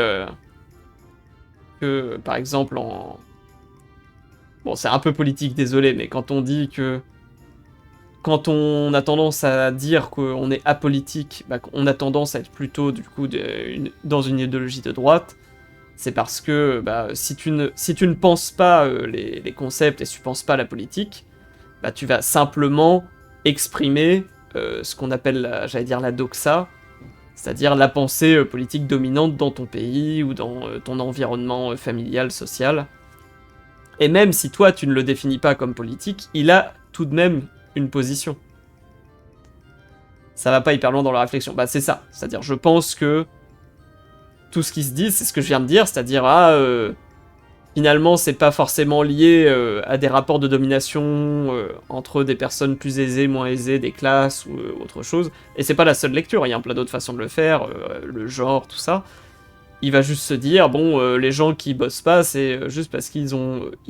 que, par exemple, Bon, c'est un peu politique, désolé, mais quand on dit que... Quand on a tendance à dire qu'on est apolitique, bah, on a tendance à être plutôt du coup dans une idéologie de droite. C'est parce que bah, si tu ne penses pas les concepts et si tu ne penses pas la politique, bah, tu vas simplement exprimer ce qu'on appelle, j'allais dire, la doxa, c'est-à-dire la pensée politique dominante dans ton pays ou dans ton environnement familial, social. Et même si toi tu ne le définis pas comme politique, il a tout de même une position. Ça va pas hyper loin dans la réflexion. Bah c'est ça. C'est-à-dire, je pense que tout ce qui se dit, c'est ce que je viens de dire, c'est-à-dire, finalement, c'est pas forcément lié à des rapports de domination entre des personnes plus aisées, moins aisées, des classes ou autre chose. Et c'est pas la seule lecture, il y a un plein d'autres façons de le faire, le genre, tout ça. Il va juste se dire, bon, les gens qui bossent pas, c'est juste parce ils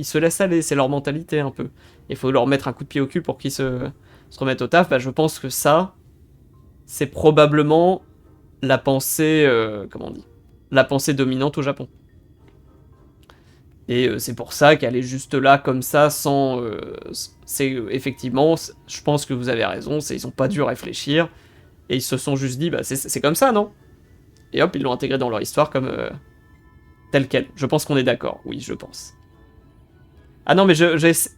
se laissent aller, c'est leur mentalité un peu. Il faut leur mettre un coup de pied au cul pour qu'ils se remettent au taf. Bah, je pense que ça, c'est probablement la pensée, comment on dit, la pensée dominante au Japon. Et c'est pour ça qu'elle est juste là comme ça, sans... c'est effectivement, je pense que vous avez raison, ils ont pas dû réfléchir, et ils se sont juste dit, bah c'est comme ça, non? Et hop, ils l'ont intégré dans leur histoire comme tel quel. Je pense qu'on est d'accord, oui, je pense. Ah non, mais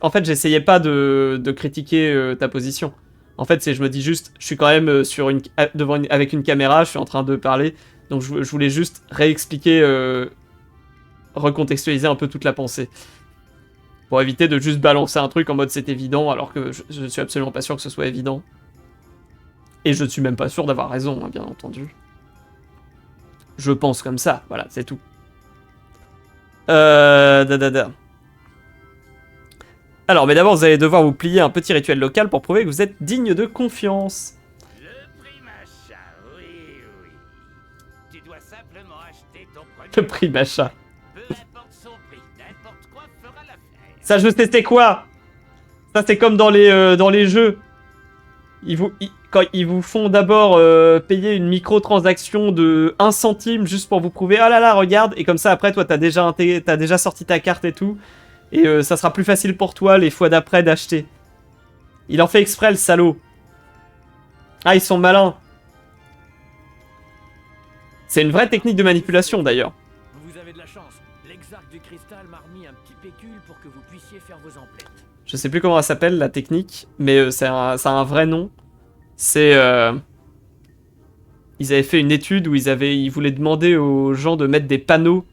en fait, j'essayais pas de critiquer ta position. En fait, je me dis juste, je suis quand même avec une caméra, je suis en train de parler, donc je voulais juste réexpliquer, recontextualiser un peu toute la pensée. Pour éviter de juste balancer un truc en mode c'est évident, alors que je suis absolument pas sûr que ce soit évident. Et je ne suis même pas sûr d'avoir raison, hein, bien entendu. Je pense comme ça, voilà, c'est tout. Da, da, da. Alors, mais d'abord, vous allez devoir vous plier un petit rituel local pour prouver que vous êtes digne de confiance. Le prix machin, oui, oui. Tu dois simplement acheter ton premier... Le prix machin. Peu importe son prix, n'importe quoi fera l'affaire. Ça, je sais c'est quoi. Ça, c'est comme dans les jeux. Quand ils vous font d'abord payer une microtransaction de 1 centime juste pour vous prouver, ah là là, regarde, et comme ça, après, toi, t'as déjà sorti ta carte et tout, et ça sera plus facile pour toi les fois d'après d'acheter. Il en fait exprès, le salaud. Ah, ils sont malins. C'est une vraie technique de manipulation, d'ailleurs. Vous avez de la chance. L'exarque du cristal m'a remis un petit pécule pour que vous puissiez faire vos emplettes. Je sais plus comment elle s'appelle, la technique, mais ça a un vrai nom. C'est... Ils avaient fait une étude où ils voulaient demander aux gens de mettre des panneaux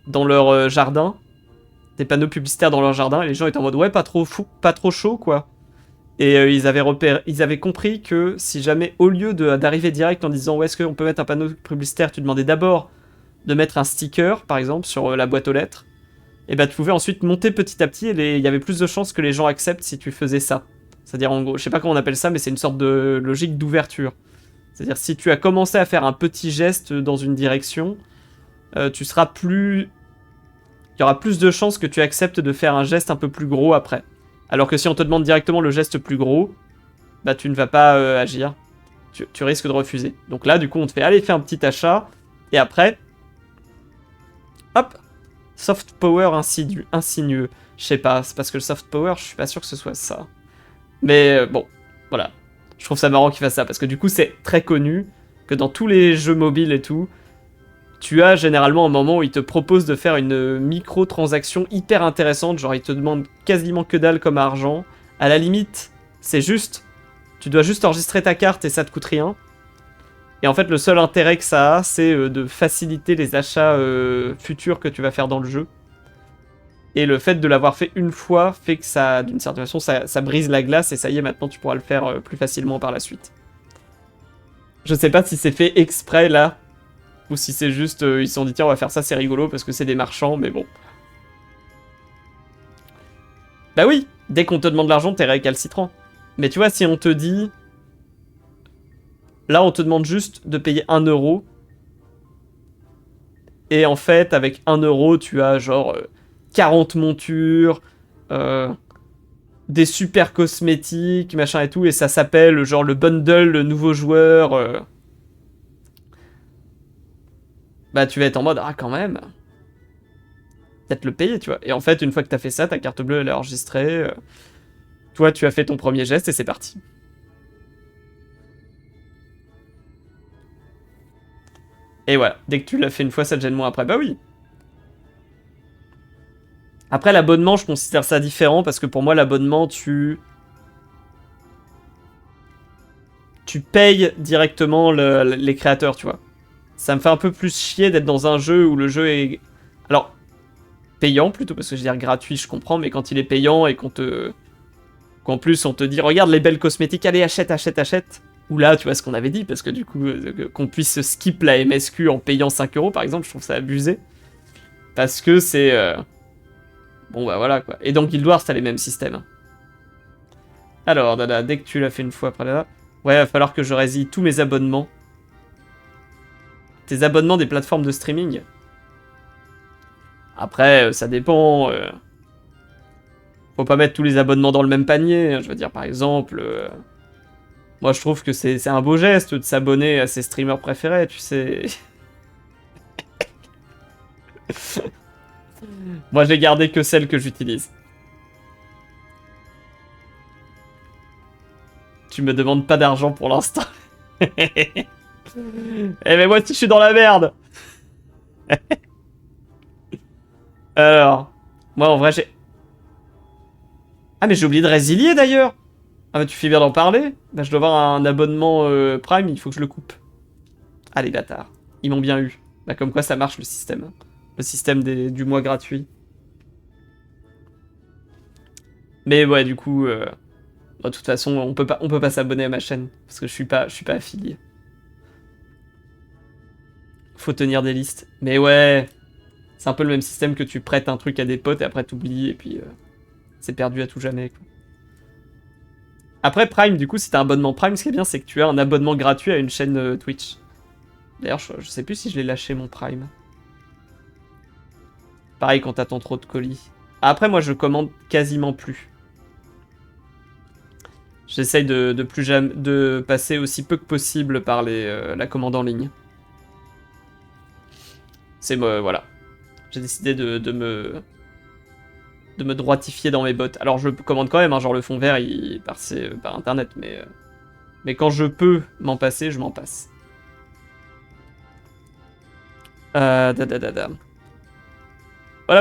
dans leur jardin. Des panneaux publicitaires dans leur jardin. Et les gens étaient en mode, ouais, pas trop fou, pas trop chaud, quoi. Et ils avaient compris que si jamais, au lieu d'arriver direct en disant, ouais, est-ce qu'on peut mettre un panneau publicitaire, tu demandais d'abord de mettre un sticker, par exemple, sur la boîte aux lettres. Et bah tu pouvais ensuite monter petit à petit et il y avait plus de chances que les gens acceptent si tu faisais ça. C'est-à-dire en gros, je sais pas comment on appelle ça, mais c'est une sorte de logique d'ouverture. C'est-à-dire si tu as commencé à faire un petit geste dans une direction, tu seras plus... Il y aura plus de chances que tu acceptes de faire un geste un peu plus gros après. Alors que si on te demande directement le geste plus gros, bah tu ne vas pas agir. Tu risques de refuser. Donc là, du coup, on te fait, allez, fais un petit achat, et après... Hop, soft power insinueux. Je sais pas, c'est parce que le soft power, je suis pas sûr que ce soit ça. Mais bon, voilà. Je trouve ça marrant qu'il fasse ça, parce que du coup, c'est très connu que dans tous les jeux mobiles et tout, tu as généralement un moment où il te propose de faire une micro-transaction hyper intéressante, genre il te demande quasiment que dalle comme argent. À la limite, c'est juste, tu dois juste enregistrer ta carte et ça te coûte rien. Et en fait, le seul intérêt que ça a, c'est de faciliter les achats futurs que tu vas faire dans le jeu. Et le fait de l'avoir fait une fois fait que ça, d'une certaine façon, ça brise la glace et ça y est, maintenant tu pourras le faire plus facilement par la suite. Je sais pas si c'est fait exprès là, ou si c'est juste, ils se sont dit tiens on va faire ça, c'est rigolo parce que c'est des marchands, mais bon. Bah oui, dès qu'on te demande de l'argent, t'es récalcitrant. Mais tu vois, si on te dit... Là, on te demande juste de payer 1 euro. Et en fait, avec 1 euro, tu as genre 40 montures, des super cosmétiques, machin et tout. Et ça s'appelle genre le bundle, le nouveau joueur. Bah, tu vas être en mode, ah, quand même. Peut-être le payer, tu vois. Et en fait, une fois que t'as fait ça, ta carte bleue, elle est enregistrée. Toi, tu as fait ton premier geste et c'est parti. Et voilà, dès que tu l'as fait une fois, ça te gêne moins après. Bah oui. Après, l'abonnement, je considère ça différent parce que pour moi, l'abonnement, tu payes directement les créateurs, tu vois. Ça me fait un peu plus chier d'être dans un jeu où le jeu est... Alors, payant plutôt, parce que je veux dire gratuit, je comprends, mais quand il est payant et qu'en plus on te dit, regarde les belles cosmétiques, allez, achète, achète, achète. Ou là, tu vois ce qu'on avait dit, parce que du coup, qu'on puisse skip la MSQ en payant 5 euros, par exemple, je trouve ça abusé. Parce que c'est... Bon, bah voilà, quoi. Et dans Guild Wars, t'as les mêmes systèmes. Alors, Dada, dès que tu l'as fait une fois après là... Ouais, il va falloir que je résille tous mes abonnements. Tes abonnements des plateformes de streaming. Après, ça dépend... Faut pas mettre tous les abonnements dans le même panier. Je veux dire, par exemple... Moi, je trouve que c'est un beau geste de s'abonner à ses streamers préférés, tu sais. Moi, j'ai gardé que celles que j'utilise. Tu me demandes pas d'argent pour l'instant. Eh mais moi aussi, je suis dans la merde. Alors, moi, en vrai, j'ai... Ah, mais j'ai oublié de résilier, d'ailleurs. Ah bah tu fais bien d'en parler. Bah je dois avoir un abonnement Prime, il faut que je le coupe. Ah les bâtards, ils m'ont bien eu. Bah comme quoi ça marche le système. Le système du mois gratuit. Mais ouais du coup, de toute façon on peut pas s'abonner à ma chaîne. Parce que je suis pas affilié. Faut tenir des listes. Mais ouais, C'est un peu le même système que tu prêtes un truc à des potes et après t'oublies et puis c'est perdu à tout jamais, quoi. Après Prime, du coup, si t'as un abonnement Prime, ce qui est bien, c'est que tu as un abonnement gratuit à une chaîne Twitch. D'ailleurs, je sais plus si je l'ai lâché mon Prime. Pareil quand t'attends trop de colis. Après, moi, je commande quasiment plus. J'essaye de passer aussi peu que possible par la commande en ligne. C'est voilà. J'ai décidé de me droitifier dans mes bottes. Alors je commande quand même, hein, genre le fond vert il passait par internet, mais quand je peux m'en passer, je m'en passe. Voilà,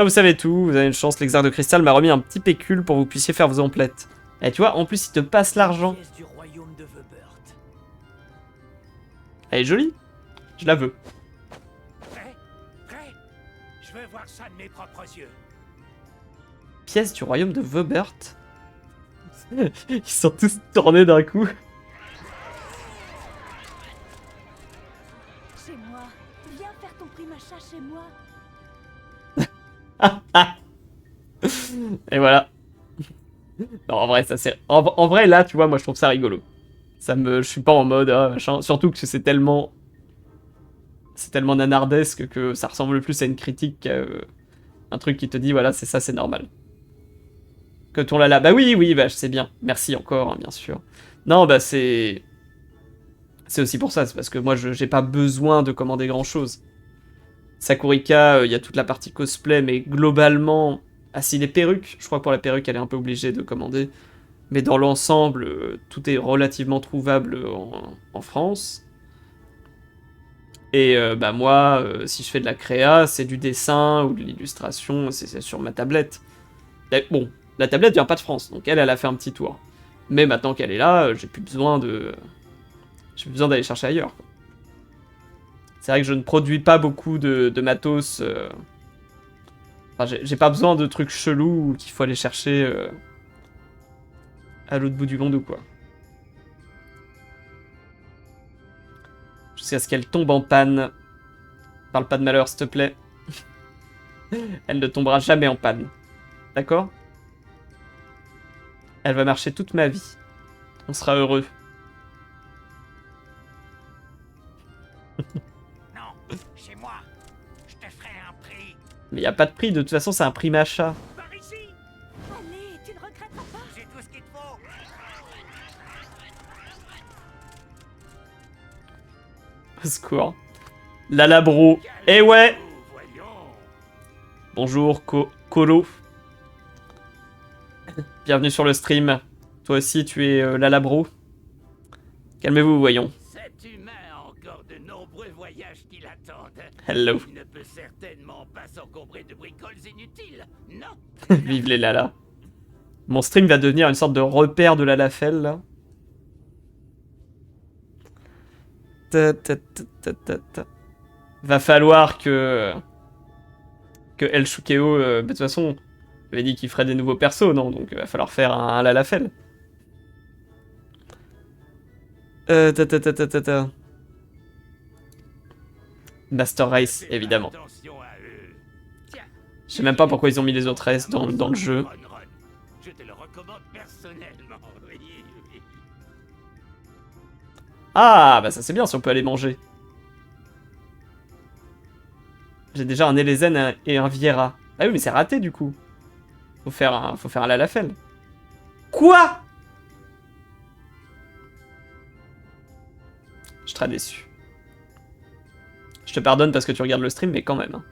vous savez tout, vous avez une chance, l'exarque de cristal m'a remis un petit pécule pour que vous puissiez faire vos emplettes. Et tu vois, en plus il te passe l'argent. Elle est jolie, je la veux. Prêt? Je veux voir ça de mes propres yeux. Pièce du royaume de Vebert. Ils sont tous tournés d'un coup. Chez moi. Viens faire ton prime-achat chez moi. Et voilà. Non, en vrai, ça c'est. En vrai, là, tu vois, moi je trouve ça rigolo. Je suis pas en mode. Ah, machin. Surtout que c'est tellement. C'est tellement nanardesque que ça ressemble plus à une critique qu'à un truc qui te dit, voilà, c'est ça, c'est normal. Que ton lala. Bah oui, bah je sais bien. Merci encore, hein, bien sûr. Non, bah c'est. C'est aussi pour ça, c'est parce que moi j'ai pas besoin de commander grand chose. Sakurika, il y a toute la partie cosplay, mais globalement. Ah, si les perruques, je crois que pour la perruque elle est un peu obligée de commander. Mais dans l'ensemble, tout est relativement trouvable en France. Et bah moi, si je fais de la créa, c'est du dessin ou de l'illustration, c'est sur ma tablette. Et bon. La tablette vient pas de France, donc elle a fait un petit tour. Mais maintenant qu'elle est là, j'ai plus besoin d'aller chercher ailleurs, quoi. C'est vrai que je ne produis pas beaucoup de matos. Enfin, j'ai pas besoin de trucs chelous qu'il faut aller chercher à l'autre bout du monde ou quoi. Jusqu'à ce qu'elle tombe en panne. Parle pas de malheur, s'il te plaît. Elle ne tombera jamais en panne. D'accord ? Elle va marcher toute ma vie. On sera heureux. Non, chez moi. Je te ferai un prix. Mais y a pas de prix, de toute façon c'est un prix machin. Par ici. Allez, tu ne regretteras pas. J'ai tout ce qu'il te faut. Au secours. Lalabro. Eh ouais. Voyons. Bonjour, Colo. Bienvenue sur le stream. Toi aussi, tu es Lalabro. Calmez-vous, voyons. Cet humain a encore de nombreux voyages qui l'attendent. Hello. Il ne peut certainement pas s'encombrer de bricoles inutiles. Non. Vive les Lala. Mon stream va devenir une sorte de repère de Lalafell, là. Va falloir que El Shukeo, de toute façon, avait dit qu'il ferait des nouveaux persos, non? Donc va falloir faire un Lalafell. Master Race, évidemment. Attention à eux. Tiens, Je sais même pas pourquoi ils ont mis les autres races dans le jeu. Ron. Je te le recommande personnellement. Oui, oui. Ah, bah ça c'est bien si on peut aller manger. J'ai déjà un Elezen et un Viera. Ah oui, mais c'est raté du coup. Faut faire un Lalafell. Quoi? Je suis très déçu. Je te pardonne parce que tu regardes le stream, mais quand même. Hein.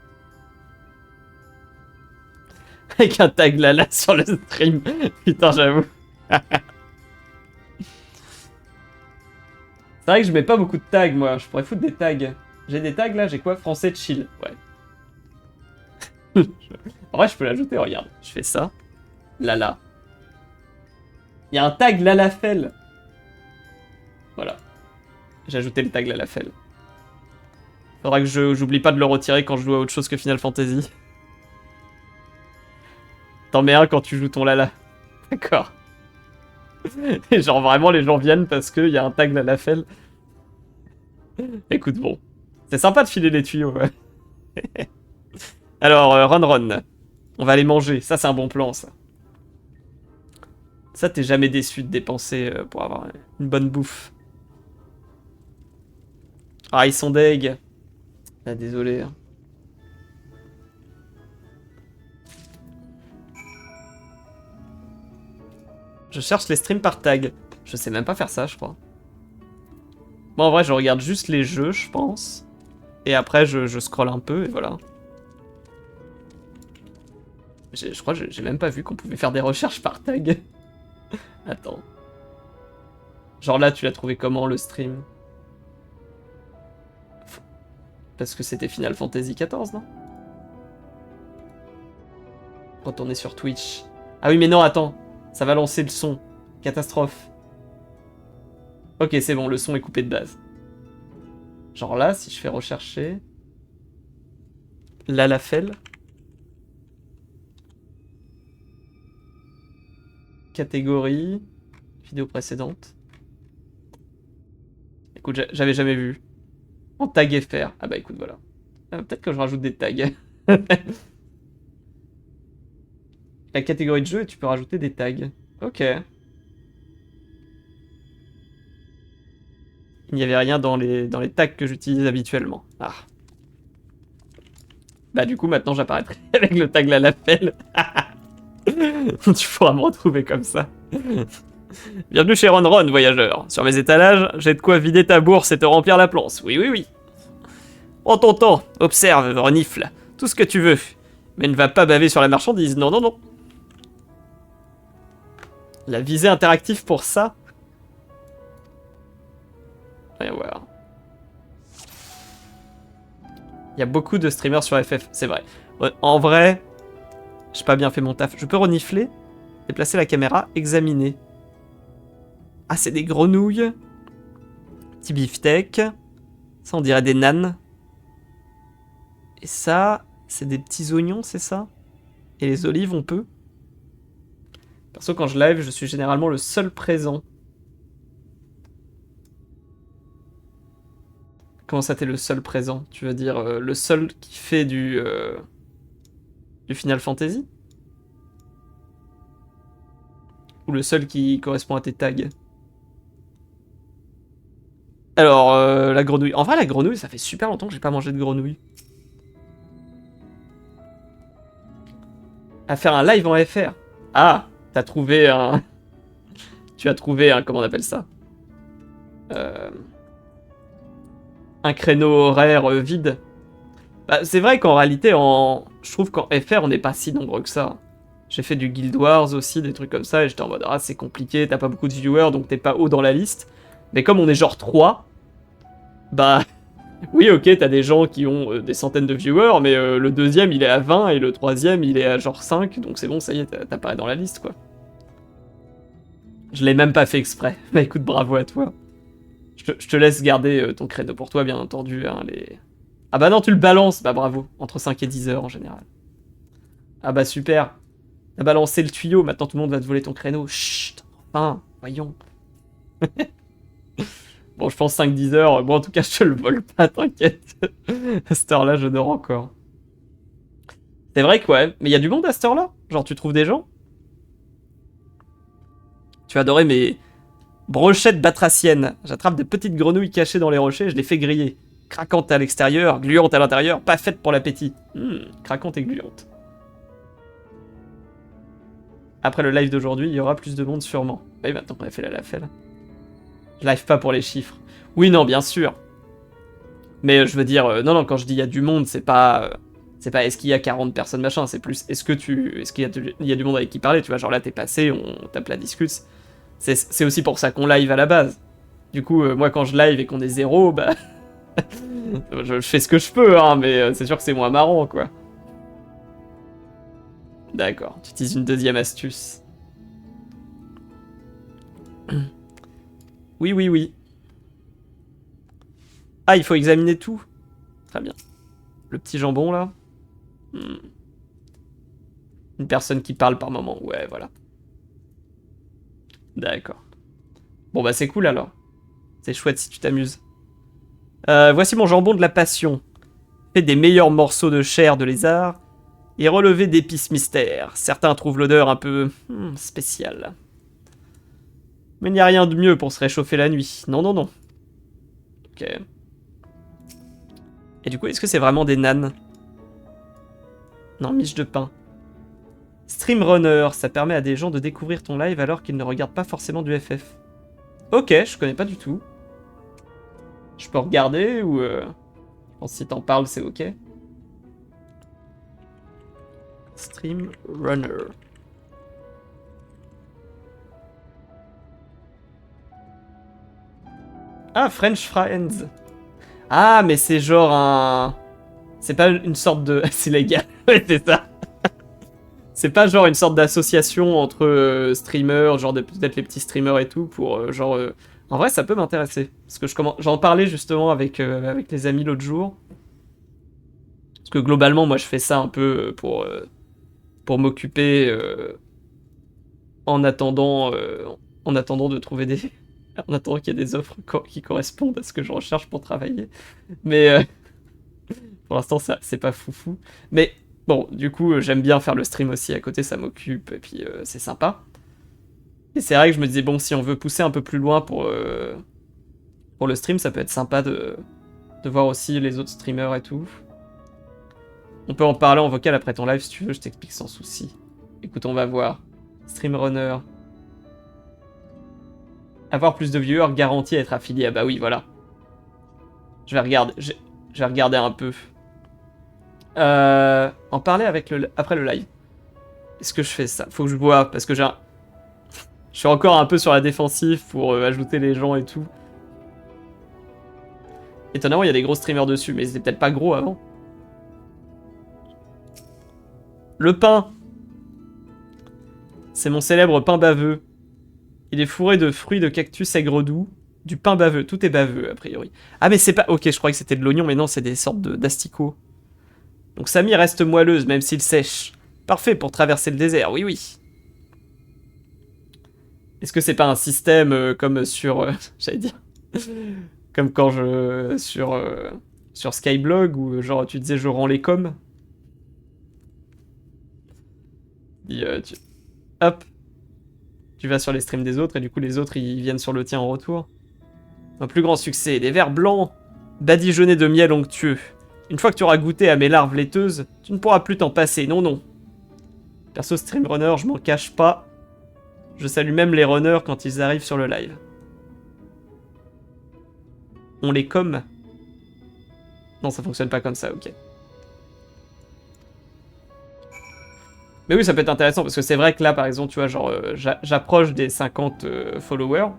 Avec un tag Lala sur le stream. Putain, j'avoue. C'est vrai que je mets pas beaucoup de tags, moi. Je pourrais foutre des tags. J'ai des tags, là. J'ai quoi? Français chill. Ouais. En vrai, je peux l'ajouter. Regarde. Je fais ça. Lala. Il y a un tag Lalafell. Voilà. J'ai ajouté le tag Lalafell. Faudra que j'oublie pas de le retirer quand je joue à autre chose que Final Fantasy. T'en mets un quand tu joues ton Lala. D'accord. Et genre vraiment les gens viennent parce qu'il y a un tag Lalafell. Écoute, bon. C'est sympa de filer les tuyaux, ouais. Alors, Ron. On va aller manger. Ça, c'est un bon plan, ça. Ça, t'es jamais déçu de dépenser pour avoir une bonne bouffe. Ah, ils sont deg. Ah, désolé. Je cherche les streams par tag. Je sais même pas faire ça, je crois. Moi, en vrai, je regarde juste les jeux, je pense. Et après, je scrolle un peu, et voilà. Je crois que j'ai même pas vu qu'on pouvait faire des recherches par tag. Attends. Genre là, tu l'as trouvé comment, le stream? Parce que c'était Final Fantasy XIV, non? Retourner sur Twitch. Ah oui, mais non, attends. Ça va lancer le son. Catastrophe. Ok, c'est bon, le son est coupé de base. Genre là, si je fais rechercher... Lalafell. Catégorie... Vidéo précédente. Écoute, j'avais jamais vu. En tag FR. Ah bah écoute, voilà. Peut-être que je rajoute des tags. La catégorie de jeu, et tu peux rajouter des tags. Ok. Il n'y avait rien dans les tags que j'utilise habituellement. Ah. Bah du coup, maintenant j'apparaîtrai avec le tag Lalafell. Tu pourras me retrouver comme ça. Bienvenue chez Ron, voyageur. Sur mes étalages, j'ai de quoi vider ta bourse et te remplir la planche. Oui, oui, oui. Prends ton temps, observe, renifle, tout ce que tu veux. Mais ne va pas baver sur la marchandise, non, non, non. La visée interactive pour ça. Voyons voir. Il y a beaucoup de streamers sur FF, c'est vrai. En vrai, j'ai pas bien fait mon taf. Je peux renifler, déplacer la caméra, examiner. Ah, c'est des grenouilles. Petit beefsteak. Ça, on dirait des nanes. Et ça, c'est des petits oignons, c'est ça? Et les olives, on peut? Perso, quand je live, je suis généralement le seul présent. Comment ça, t'es le seul présent? Tu veux dire le seul qui fait du Final Fantasy? Ou le seul qui correspond à tes tags? Alors, la grenouille. En vrai, la grenouille, ça fait super longtemps que j'ai pas mangé de grenouille. À faire un live en FR. Ah, t'as trouvé un... Tu as trouvé un... Comment on appelle ça? Un créneau horaire vide. Bah, c'est vrai qu'en réalité, je trouve qu'en FR, on n'est pas si nombreux que ça. J'ai fait du Guild Wars aussi, des trucs comme ça, et j'étais en mode, ah, c'est compliqué, t'as pas beaucoup de viewers, donc t'es pas haut dans la liste. Mais comme on est genre 3, bah... Oui, ok, t'as des gens qui ont des centaines de viewers, mais le deuxième, il est à 20, et le troisième, il est à genre 5, donc c'est bon, ça y est, t'apparais dans la liste, quoi. Je l'ai même pas fait exprès. Bah écoute, bravo à toi. Je te laisse garder ton créneau pour toi, bien entendu, hein, les... Ah bah non, tu le balances. Bah bravo, entre 5 et 10 heures en général. Ah bah super. T'as balancé le tuyau, maintenant tout le monde va te voler ton créneau. Chut, enfin, voyons. Bon, je pense 5-10 heures. Bon, en tout cas, je te le vole pas, t'inquiète. À cette heure-là, je dors encore. C'est vrai que ouais, mais il y a du monde à cette heure-là. Genre, tu trouves des gens? Tu as adoré mes brochettes batraciennes. J'attrape des petites grenouilles cachées dans les rochers, je les fais griller. Craquante à l'extérieur, gluante à l'intérieur, pas faite pour l'appétit. Craquante et gluante. Après le live d'aujourd'hui, il y aura plus de monde sûrement. Oui, maintenant qu'on a fait la lafelle. Je live pas pour les chiffres. Oui, non, bien sûr. Mais je veux dire, non, quand je dis il y a du monde, c'est pas est-ce qu'il y a 40 personnes machin, c'est plus est-ce qu'il y a du monde avec qui parler, tu vois, genre là t'es passé, on tape la discute. C'est aussi pour ça qu'on live à la base. Du coup, moi quand je live et qu'on est 0, bah... je fais ce que je peux, hein, mais c'est sûr que c'est moins marrant, quoi. D'accord, tu utilises une deuxième astuce. Oui, oui, oui. Ah, il faut examiner tout. Très bien. Le petit jambon, là. Une personne qui parle par moment. Ouais, voilà. D'accord. Bon, bah c'est cool, alors. C'est chouette si tu t'amuses. Voici mon jambon de la passion. Fait des meilleurs morceaux de chair de lézard et relevé d'épices mystères. Certains trouvent l'odeur un peu spéciale. Mais il n'y a rien de mieux pour se réchauffer la nuit. Non, non, non. Ok. Et du coup, est-ce que c'est vraiment des nanes? Non, miche de pain. Stream Runner, ça permet à des gens de découvrir ton live alors qu'ils ne regardent pas forcément du FF. Ok, je connais pas du tout. Je peux regarder ou... Je pense que si t'en parles, c'est ok. Stream Runner. Ah, French Friends. Ah, mais c'est genre un... C'est pas une sorte de... C'est légal, ouais, c'est ça. C'est pas genre une sorte d'association entre streamers, genre peut-être les petits streamers et tout, pour genre... En vrai, ça peut m'intéresser. Parce que j'en parlais justement avec les amis l'autre jour. Parce que globalement, moi, je fais ça un peu pour m'occuper en attendant de trouver des... En attendant qu'il y ait des offres qui correspondent à ce que je recherche pour travailler. Mais pour l'instant, c'est pas foufou. Mais bon, du coup, j'aime bien faire le stream aussi à côté, ça m'occupe, et puis c'est sympa. Et c'est vrai que je me disais, bon, si on veut pousser un peu plus loin pour le stream, ça peut être sympa de voir aussi les autres streamers et tout. On peut en parler en vocal après ton live si tu veux, je t'explique sans souci. Écoute, on va voir. Stream Runner. Avoir plus de viewers garantit être affilié. Ah bah oui, voilà. Je vais regarder un peu. En parler après le live. Est-ce que je fais ça? Faut que je vois, parce que je suis encore un peu sur la défensive pour ajouter les gens et tout. Étonnamment, il y a des gros streamers dessus, mais ils étaient peut-être pas gros avant. Le pain. C'est mon célèbre pain baveux. Il est fourré de fruits de cactus aigre doux. Du pain baveux. Tout est baveux, a priori. Ah, mais c'est pas... Ok, je croyais que c'était de l'oignon, mais non, c'est des sortes d'asticots. Donc sa mie reste moelleuse, même s'il sèche. Parfait pour traverser le désert, oui, oui. Est-ce que c'est pas un système comme sur... j'allais dire... comme quand je... sur Skyblog, où genre tu disais je rends les coms. Hop. Tu vas sur les streams des autres, et du coup les autres ils viennent sur le tien en retour. Un plus grand succès, des vers blancs badigeonnés de miel onctueux. Une fois que tu auras goûté à mes larves laiteuses, tu ne pourras plus t'en passer, non non. Perso stream runner, je m'en cache pas. Je salue même les runners quand ils arrivent sur le live. On les comme? Non, ça fonctionne pas comme ça, ok. Mais oui, ça peut être intéressant, parce que c'est vrai que là, par exemple, tu vois, genre, j'approche des 50 followers.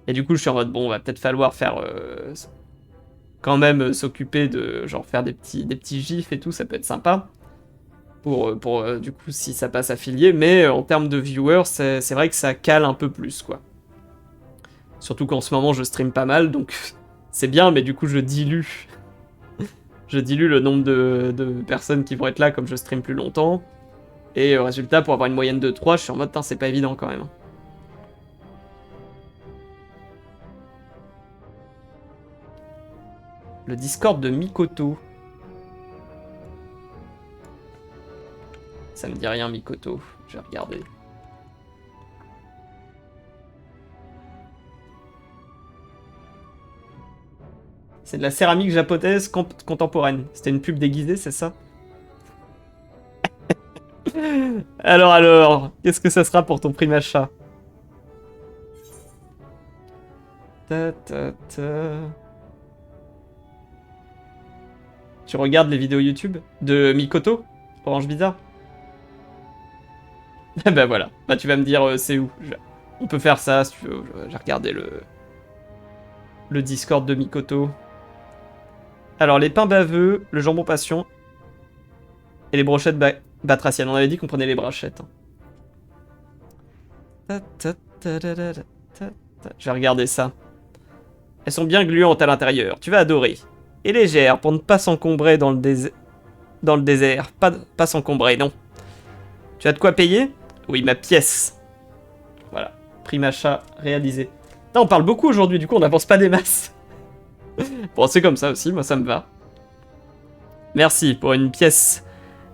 Et du coup, je suis en mode, bon, va peut-être falloir faire... quand même s'occuper de, genre, faire des petits gifs et tout, ça peut être sympa. Pour du coup, si ça passe affilié. Mais en termes de viewers, c'est vrai que ça cale un peu plus, quoi. Surtout qu'en ce moment, je stream pas mal, donc c'est bien, mais du coup, je dilue. Je dilue le nombre de personnes qui vont être là, comme je stream plus longtemps. Et résultat, pour avoir une moyenne de 3, je suis en mode, c'est pas évident quand même. Le Discord de Mikoto. Ça me dit rien, Mikoto. Je vais regarder. C'est de la céramique japonaise contemporaine. C'était une pub déguisée, c'est ça? Alors, qu'est-ce que ça sera pour ton prix machin? Tu regardes les vidéos YouTube de Mikoto? Orange Bizarre? Bah voilà, bah tu vas me dire c'est où. On peut faire ça si tu veux. J'ai regardé le Discord de Mikoto. Alors les pains baveux, le jambon passion et les brochettes batraciennes. On avait dit qu'on prenait les brochettes. Je vais regarder ça. Elles sont bien gluantes à l'intérieur. Tu vas adorer. Et légères pour ne pas s'encombrer dans le désert. Pas s'encombrer, non. Tu as de quoi payer? Oui, ma pièce. Voilà. Prix machin réalisé. Là, on parle beaucoup aujourd'hui, du coup, on n'avance pas des masses. Bon, c'est comme ça aussi, moi, ça me va. Merci pour une pièce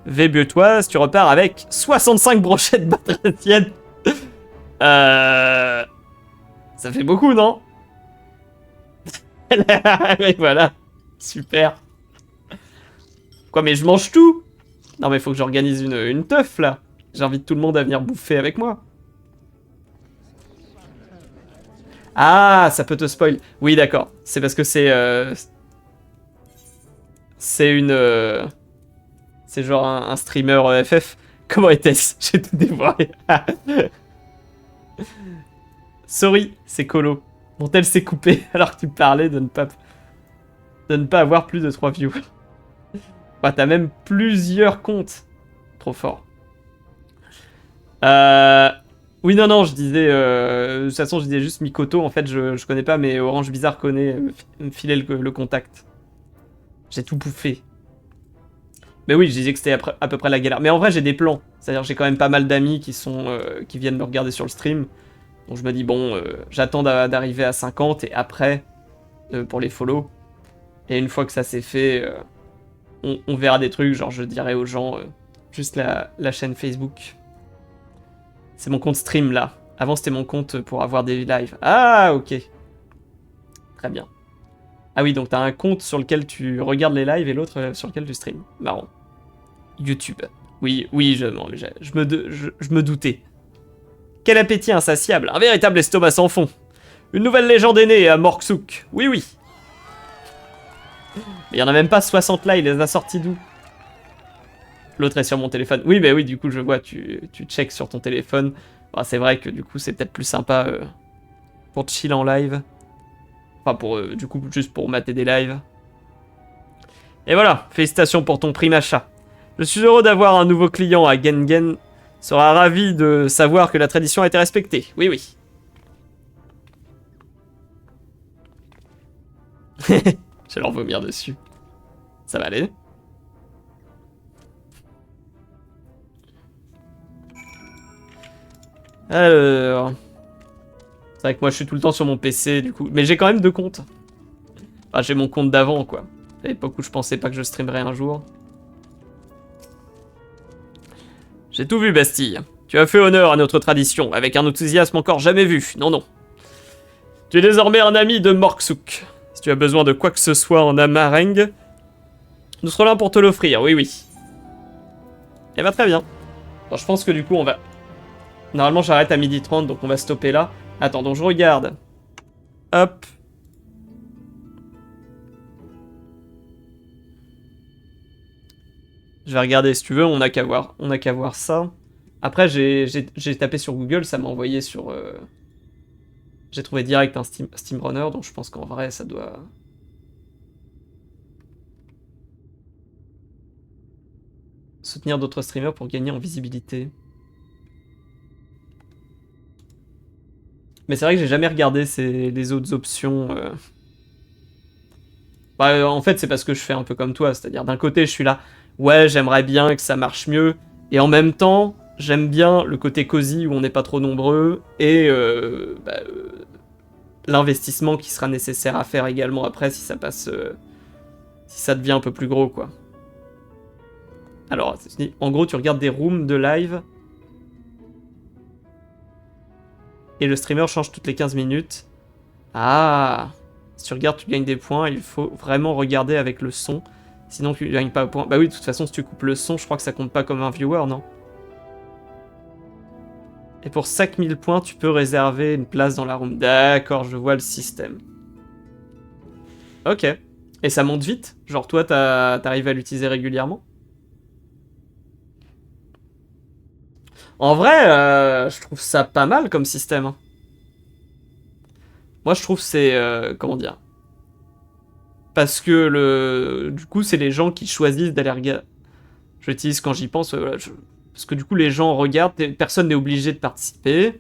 Vébiotoise, tu repars avec 65 brochettes batraciennes. Ça fait beaucoup, non? Oui, voilà. Super. Quoi, mais je mange tout? Non, mais faut que j'organise une teuf, là. J'invite tout le monde à venir bouffer avec moi. Ah, ça peut te spoil. Oui, d'accord. C'est parce que c'est... c'est une... c'est genre un streamer FF. Comment était-ce? J'ai tout dévoilé. Sorry, c'est Colo. Montel s'est coupé alors que tu parlais de ne pas avoir plus de 3 views. Bah, t'as même plusieurs comptes. Trop fort. Oui, non, je disais... de toute façon, je disais juste Mikoto. En fait, je connais pas, mais Orange Bizarre connaît. Me filait le contact. J'ai tout bouffé. Mais oui, je disais que c'était à peu près la galère. Mais en vrai, j'ai des plans. C'est-à-dire j'ai quand même pas mal d'amis qui viennent me regarder sur le stream. Donc je me dis, bon, j'attends d'arriver à 50 et après, pour les follow. Et une fois que ça s'est fait, on verra des trucs. Genre, je dirai aux gens, juste la chaîne Facebook. C'est mon compte stream, là. Avant, c'était mon compte pour avoir des lives. Ah, ok. Très bien. Ah oui, donc t'as un compte sur lequel tu regardes les lives et l'autre sur lequel tu streams. Marrant. YouTube. Oui, je me doutais. Quel appétit insatiable, un véritable estomac sans fond. Une nouvelle légende est née à Morksouk. Oui. Mais il y en a même pas 60 là, il les a sortis d'où? L'autre est sur mon téléphone. Oui, bah oui, du coup, je vois, tu checks sur ton téléphone. Bah, c'est vrai que du coup, c'est peut-être plus sympa pour te chill en live. Enfin, du coup, juste pour mater des lives. Et voilà, félicitations pour ton prime achat. Je suis heureux d'avoir un nouveau client à Gengen. Sera ravi de savoir que la tradition a été respectée. Oui. Je vais leur vomir dessus. Ça va aller. Alors... C'est vrai que moi je suis tout le temps sur mon PC du coup. Mais j'ai quand même 2 comptes. Enfin, j'ai mon compte d'avant quoi. À l'époque où je pensais pas que je streamerais un jour. J'ai tout vu, Bastille. Tu as fait honneur à notre tradition, avec un enthousiasme encore jamais vu. Non. Tu es désormais un ami de Morksouk. Si tu as besoin de quoi que ce soit en Amareng, nous serons là pour te l'offrir, oui. Et bah très bien. Alors, je pense que du coup on va... Normalement j'arrête à 12h30, donc on va stopper là. Attends, donc je regarde. Hop. Je vais regarder si tu veux, on n'a qu'à voir ça. Après, j'ai tapé sur Google, ça m'a envoyé sur... J'ai trouvé direct un Steam Runner, donc je pense qu'en vrai, ça doit... Soutenir d'autres streamers pour gagner en visibilité. Mais c'est vrai que j'ai jamais regardé les autres options. Bah, en fait, c'est parce que je fais un peu comme toi, c'est-à-dire d'un côté, je suis là... Ouais, j'aimerais bien que ça marche mieux. Et en même temps, j'aime bien le côté cosy où on n'est pas trop nombreux. Et l'investissement qui sera nécessaire à faire également après si ça passe... si ça devient un peu plus gros, quoi. Alors, en gros, tu regardes des rooms de live. Et le streamer change toutes les 15 minutes. Ah! Si tu regardes, tu gagnes des points. Il faut vraiment regarder avec le son. Sinon, tu gagnes pas de points. Bah oui, de toute façon, si tu coupes le son, je crois que ça compte pas comme un viewer, non? Et pour 5000 points, tu peux réserver une place dans la room. D'accord, je vois le système. Ok. Et ça monte vite? Genre, toi, t'arrives à l'utiliser régulièrement? En vrai, je trouve ça pas mal comme système. Hein. Moi, je trouve c'est... comment dire? Parce que du coup, c'est les gens qui choisissent d'aller regarder. Je l'utilise quand j'y pense. Voilà, parce que du coup, les gens regardent. Personne n'est obligé de participer.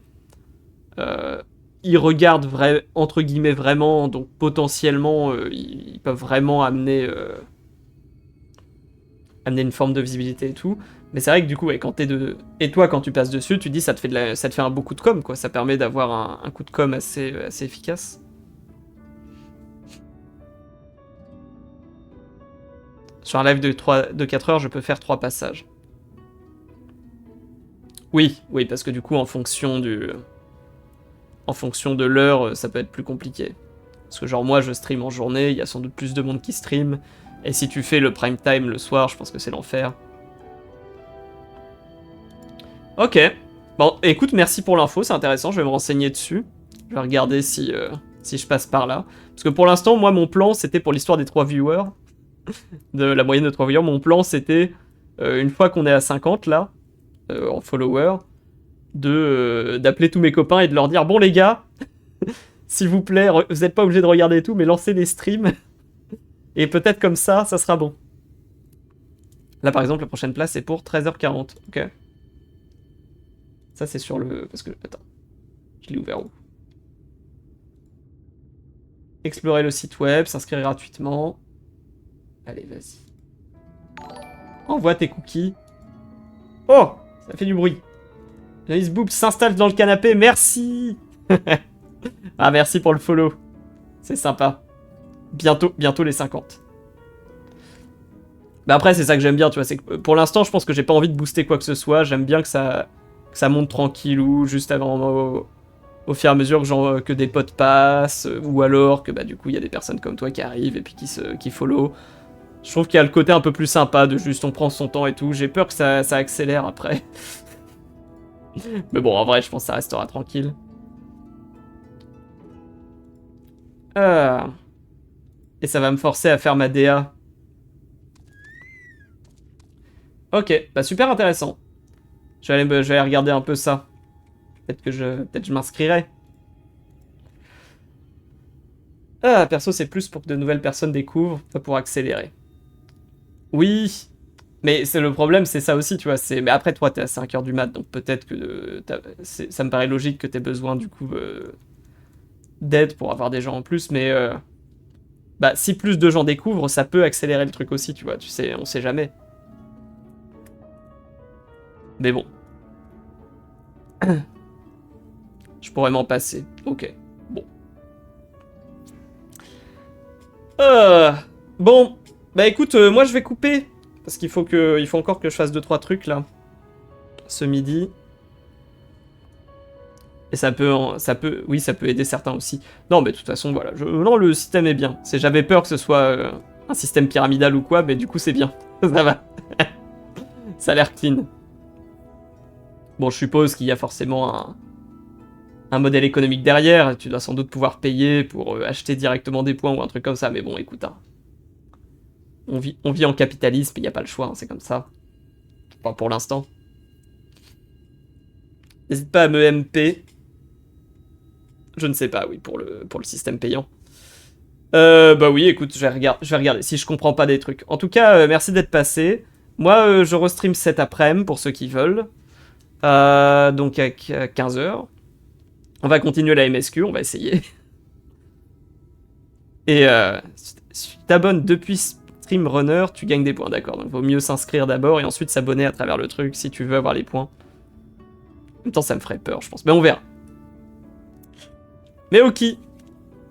Ils regardent entre guillemets vraiment. Donc potentiellement, ils peuvent vraiment amener une forme de visibilité et tout. Mais c'est vrai que du coup, ouais, et toi, quand tu passes dessus, tu dis ça te fait un beau coup de com, quoi. Ça permet d'avoir un coup de com assez efficace. Sur un live de 4 heures, je peux faire 3 passages. Oui, oui, parce que du coup, en fonction de l'heure, ça peut être plus compliqué. Parce que genre moi, je stream en journée, il y a sans doute plus de monde qui stream. Et si tu fais le prime time le soir, je pense que c'est l'enfer. Ok. Bon, écoute, merci pour l'info, c'est intéressant, je vais me renseigner dessus. Je vais regarder si je passe par là. Parce que pour l'instant, moi, mon plan, c'était pour l'histoire des 3 viewers. De la moyenne de 3 viewers, mon plan, c'était, une fois qu'on est à 50, là, en followers, d'appeler tous mes copains et de leur dire, bon les gars, s'il vous plaît, vous n'êtes pas obligés de regarder tout, mais lancez des streams. Et peut-être comme ça sera bon. Là, par exemple, la prochaine place, c'est pour 13h40. Ok. Ça, c'est sur le... Parce que... Attends. Je l'ai ouvert où? Explorer le site web, s'inscrire gratuitement. Allez, vas-y. Envoie tes cookies. Oh! Ça fait du bruit. Janice Boop s'installe dans le canapé. Merci! Ah, merci pour le follow. C'est sympa. Bientôt les 50. Bah après, c'est ça que j'aime bien, tu vois. C'est que pour l'instant, je pense que j'ai pas envie de booster quoi que ce soit. J'aime bien que ça monte tranquillou, juste avant, au fur et à mesure que des potes passent, ou alors que bah du coup il y a des personnes comme toi qui arrivent et puis qui follow. Je trouve qu'il y a le côté un peu plus sympa de juste on prend son temps et tout. J'ai peur que ça accélère après. Mais bon, en vrai, je pense que ça restera tranquille. Et ça va me forcer à faire ma DA. Ok, bah super intéressant. Je vais aller regarder un peu ça. Peut-être que je m'inscrirai. Ah, perso, c'est plus pour que de nouvelles personnes découvrent, pas pour accélérer. Oui, mais c'est le problème, c'est ça aussi, tu vois. Mais après, toi, t'es à 5h du mat, donc peut-être que ça me paraît logique que t'aies besoin, du coup, d'aide pour avoir des gens en plus, mais... bah, si plus de gens découvrent, ça peut accélérer le truc aussi, tu vois. Tu sais, on sait jamais. Mais bon. Je pourrais m'en passer. Ok. Bon. Bon. Bah écoute, moi je vais couper. Parce qu'il faut encore que je fasse 2-3 trucs là. Ce midi. Et ça peut aider certains aussi. Non, mais de toute façon, voilà. Non, le système est bien. J'avais peur que ce soit un système pyramidal ou quoi, mais du coup c'est bien. Ça va. Ça a l'air clean. Bon, je suppose qu'il y a forcément un modèle économique derrière. Tu dois sans doute pouvoir payer pour acheter directement des points ou un truc comme ça. Mais bon, écoute, hein. On vit en capitalisme, il n'y a pas le choix, hein, c'est comme ça. Enfin, pour l'instant. N'hésite pas à me MP. Je ne sais pas, oui, pour le système payant. Bah oui, écoute, je vais regarder si je comprends pas des trucs. En tout cas, merci d'être passé. Moi, je restream cet après-midi pour ceux qui veulent. Donc à 15h. On va continuer la MSQ, on va essayer. Et si tu t'abonnes depuis Streamrunner, tu gagnes des points, d'accord. Donc il vaut mieux s'inscrire d'abord et ensuite s'abonner à travers le truc si tu veux avoir les points. En même temps, ça me ferait peur, je pense. Mais on verra. Mais ok.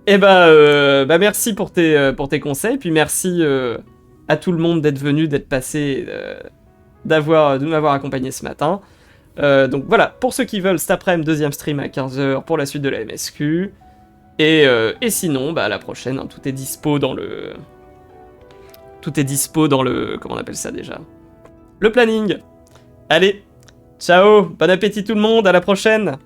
Et bah merci pour tes conseils. Puis merci à tout le monde d'être venu, d'être passé, de m'avoir accompagné ce matin. Donc voilà, pour ceux qui veulent, cet après-midi, deuxième stream à 15h pour la suite de la MSQ. Et sinon, bah à la prochaine, hein, tout est dispo dans le... Comment on appelle ça déjà? Le planning. Allez, ciao, bon appétit tout le monde, à la prochaine.